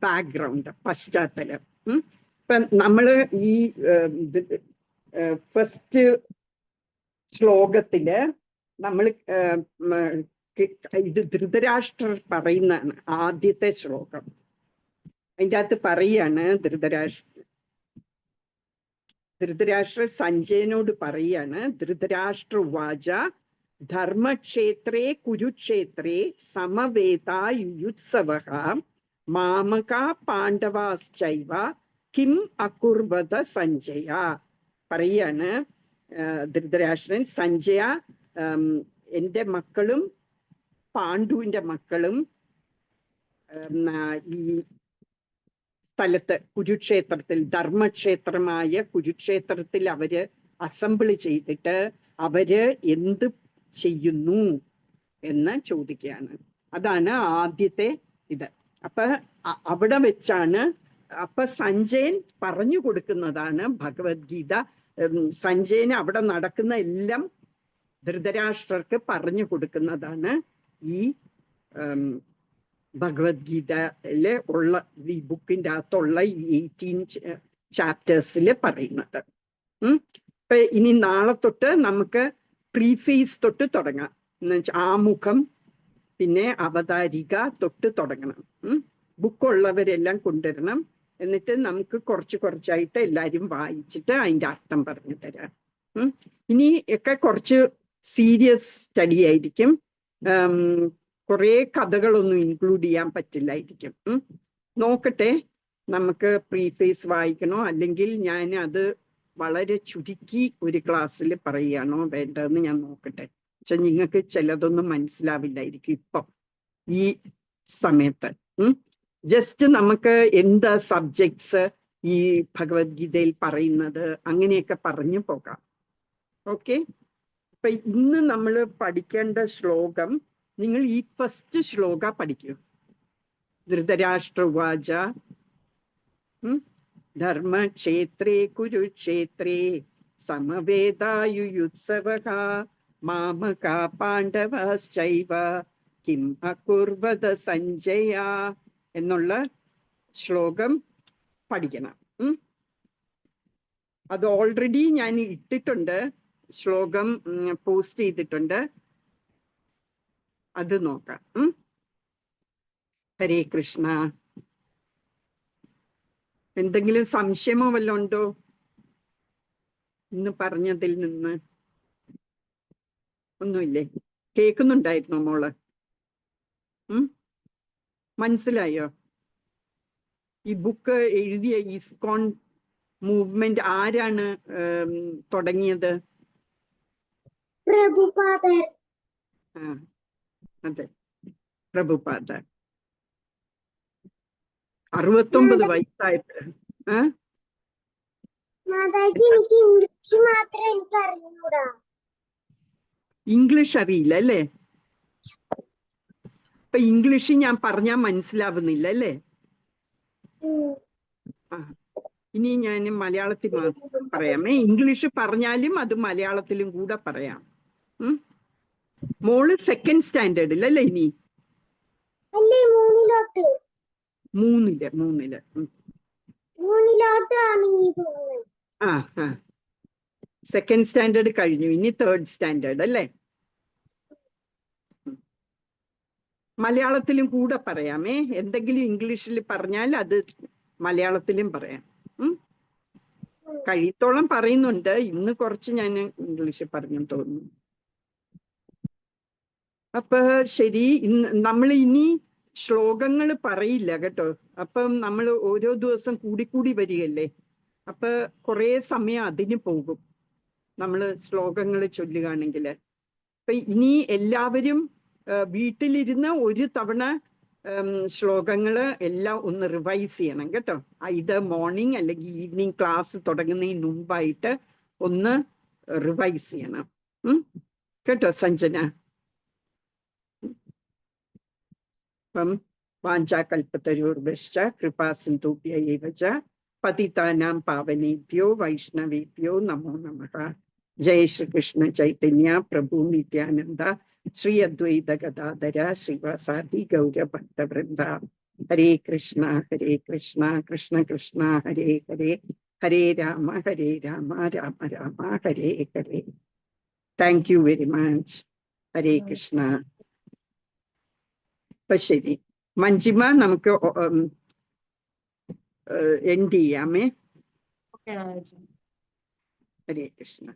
ബാക്ക്ഗ്രൗണ്ട്, പശ്ചാത്തലം. ഇപ്പൊ നമ്മള് ഈ ഫസ്റ്റ് ശ്ലോകത്തില് നമ്മൾ ഇത് ധൃതരാഷ്ട്രർ പറയുന്നതാണ് ആദ്യത്തെ ശ്ലോകം. അതിൻ്റെ അകത്ത് പറയാണ് ധൃതരാഷ്ട്ര സഞ്ജയനോട് പറയാണ്, ധൃതരാഷ്ട്ര വാച ധർമ്മക്ഷേത്രേ കുരുക്ഷേത്രേ സമവേതായുത്സവഃ മാമകാ പാണ്ഡവാശ്ചൈവ കിം അകുർവത സഞ്ജയ. പറയാണ് ധൃതരാഷ്ട്രൻ, സഞ്ജയ എൻ്റെ മക്കളും പാണ്ഡുവിൻ്റെ മക്കളും ഈ സ്ഥലത്ത് കുരുക്ഷേത്രത്തിൽ, ധർമ്മക്ഷേത്രമായ കുരുക്ഷേത്രത്തിൽ അവര് അസംബിൾ ചെയ്തിട്ട് അവര് എന്ത് ചെയ്യുന്നു എന്ന് ചോദിക്കുകയാണ്. അതാണ് ആദ്യത്തെ ഇത്. അപ്പൊ അവിടെ വെച്ചാണ് അപ്പൊ സഞ്ജയൻ പറഞ്ഞു കൊടുക്കുന്നതാണ് ഭഗവത്ഗീത. സഞ്ജയന് അവിടെ നടക്കുന്ന എല്ലാം ധൃതരാഷ്ട്രർക്ക് പറഞ്ഞു കൊടുക്കുന്നതാണ് ഈ ഭഗവത്ഗീതയില് ഉള്ള ഈ ബുക്കിൻ്റെ അകത്തുള്ള 18 ചാപ്റ്റേഴ്സിൽ പറയുന്നത്. ഇപ്പൊ ഇനി നാളെ തൊട്ട് നമുക്ക് പ്രീഫേസ് തൊട്ട് തുടങ്ങാം, എന്നുവെച്ചാൽ ആമുഖം പിന്നെ അവതാരിക തൊട്ട് തുടങ്ങണം. ബുക്കുള്ളവരെല്ലാം കൊണ്ടുവരണം, എന്നിട്ട് നമുക്ക് കുറച്ച് കുറച്ചായിട്ട് എല്ലാവരും വായിച്ചിട്ട് അതിൻ്റെ അർത്ഥം പറഞ്ഞു തരാം. ഇനി ഒക്കെ കുറച്ച് സീരിയസ് സ്റ്റഡി ആയിരിക്കും, കുറേ കഥകളൊന്നും ഇൻക്ലൂഡ് ചെയ്യാൻ പറ്റില്ലായിരിക്കും. നോക്കട്ടെ, നമുക്ക് പ്രീഫേസ് വായിക്കണോ അല്ലെങ്കിൽ ഞാൻ അത് വളരെ ചുരുക്കി ഒരു ക്ലാസ്സിൽ പറയുകയാണോ വേണ്ടതെന്ന് ഞാൻ നോക്കട്ടെ. പക്ഷെ നിങ്ങൾക്ക് ചിലതൊന്നും മനസ്സിലാവില്ലായിരിക്കും ഇപ്പം ഈ സമയത്ത്. ജസ്റ്റ് നമുക്ക് എന്താ സബ്ജക്ട്സ് ഈ ഭഗവത്ഗീതയിൽ പറയുന്നത് അങ്ങനെയൊക്കെ പറഞ്ഞു പോകാം. ഓക്കെ, അപ്പൊ ഇന്ന് നമ്മൾ പഠിക്കേണ്ട ശ്ലോകം, നിങ്ങൾ ഈ ഫസ്റ്റ് ശ്ലോക പഠിക്കൂ. ധൃതരാഷ്ട്രവാച ധർമ്മക്ഷേത്രേ കുരുക്ഷേത്രേ സമവേതായുത്സവഃ മാമകാ പാണ്ഡവാശ്ചൈവ കിം അകുർവത സഞ്ജയ എന്നുള്ള ശ്ലോകം പഠിക്കണം. അത് ഓൾറെഡി ഞാൻ ഇട്ടിട്ടുണ്ട്, ശ്ലോകം പോസ്റ്റ് ചെയ്തിട്ടുണ്ട്, അത് നോക്കാം. ഹരേ കൃഷ്ണ. എന്തെങ്കിലും സംശയമോ വല്ലതും ഉണ്ടോ ഇന്ന് പറഞ്ഞതിൽ നിന്ന്? ഒന്നുമില്ലേ? കേൾക്കുന്നുണ്ടായിരുന്നോ മോള്? മനസ്സിലായോ? ഈ ബുക്ക് എഴുതിയ ഇസ്കോൺ മൂവ്മെന്റ് ആരാണ് തുടങ്ങിയത്? പ്രഭുപാദർ. അതെ, പ്രഭുപാദർ. 69 വയസ്സായിട്ട്. ഇംഗ്ലീഷ് അറിയില്ല അല്ലേ? ഇപ്പൊ ഇംഗ്ലീഷ് ഞാൻ പറഞ്ഞാൽ മനസ്സിലാവുന്നില്ല അല്ലേ? ഇനി ഞാൻ മലയാളത്തിൽ പറയാമേ. ഇംഗ്ലീഷ് പറഞ്ഞാലും അത് മലയാളത്തിലും കൂടെ പറയാം. മോള് സെക്കൻഡ് സ്റ്റാൻഡേർഡിലല്ലേ ഇനി? മൂന്നില്. സെക്കൻഡ് സ്റ്റാൻഡേർഡ് കഴിഞ്ഞു, ഇനി തേർഡ് സ്റ്റാൻഡേർഡ് അല്ലേ? മലയാളത്തിലും കൂടെ പറയാമേ, എന്തെങ്കിലും ഇംഗ്ലീഷിൽ പറഞ്ഞാൽ അത് മലയാളത്തിലും പറയാം. കഴിയത്തോളം പറയുന്നുണ്ട്, ഇന്ന് കുറച്ച് ഞാൻ ഇംഗ്ലീഷിൽ പറഞ്ഞു തോന്നുന്നു. അപ്പൊ ശരി, നമ്മൾ ഇനി ശ്ലോകങ്ങൾ പറയില്ല കേട്ടോ. അപ്പം നമ്മൾ ഓരോ ദിവസം കൂടിക്കൂടി വരികയല്ലേ, അപ്പൊ കുറേ സമയം അതിന് പോകും നമ്മൾ ശ്ലോകങ്ങൾ ചൊല്ലുകയാണെങ്കിൽ. അപ്പൊ ഇനി എല്ലാവരും വീട്ടിലിരുന്ന് ഒരു തവണ ശ്ലോകങ്ങൾ എല്ലാം ഒന്ന് റിവൈസ് ചെയ്യണം കേട്ടോ. ഇത് മോർണിംഗ് അല്ലെങ്കിൽ ഈവനിങ് ക്ലാസ് തുടങ്ങുന്നതിന് മുമ്പായിട്ട് ഒന്ന് റിവൈസ് ചെയ്യണം കേട്ടോ സഞ്ജന. അപ്പം വാഞ്ചാകൽപതരോർവശ്ച കൃപാ സിന്ധുഭ്യ ഏവ ച പതിതാനാം പാവനേഭ്യോ വൈഷ്ണവേഭ്യോ നമോ നമഃ. ജയ ശ്രീകൃഷ്ണ ചൈതന്യ പ്രഭു നിത്യാനന്ദ ശ്രീ അദ്വൈത ഗദാധര ശ്രീവാസാദി ഗൗരഭക്തവൃന്ദ. Hare Krishna Krishna Krishna Hare Hare, Hare Rama Rama Rama Hare Hare. Thank you very much. Hare Krishna. അപ്പൊ ശരി മഞ്ജിമ, നമുക്ക് എൻഡ് ചെയ്യാമേ. ഹരേ കൃഷ്ണ.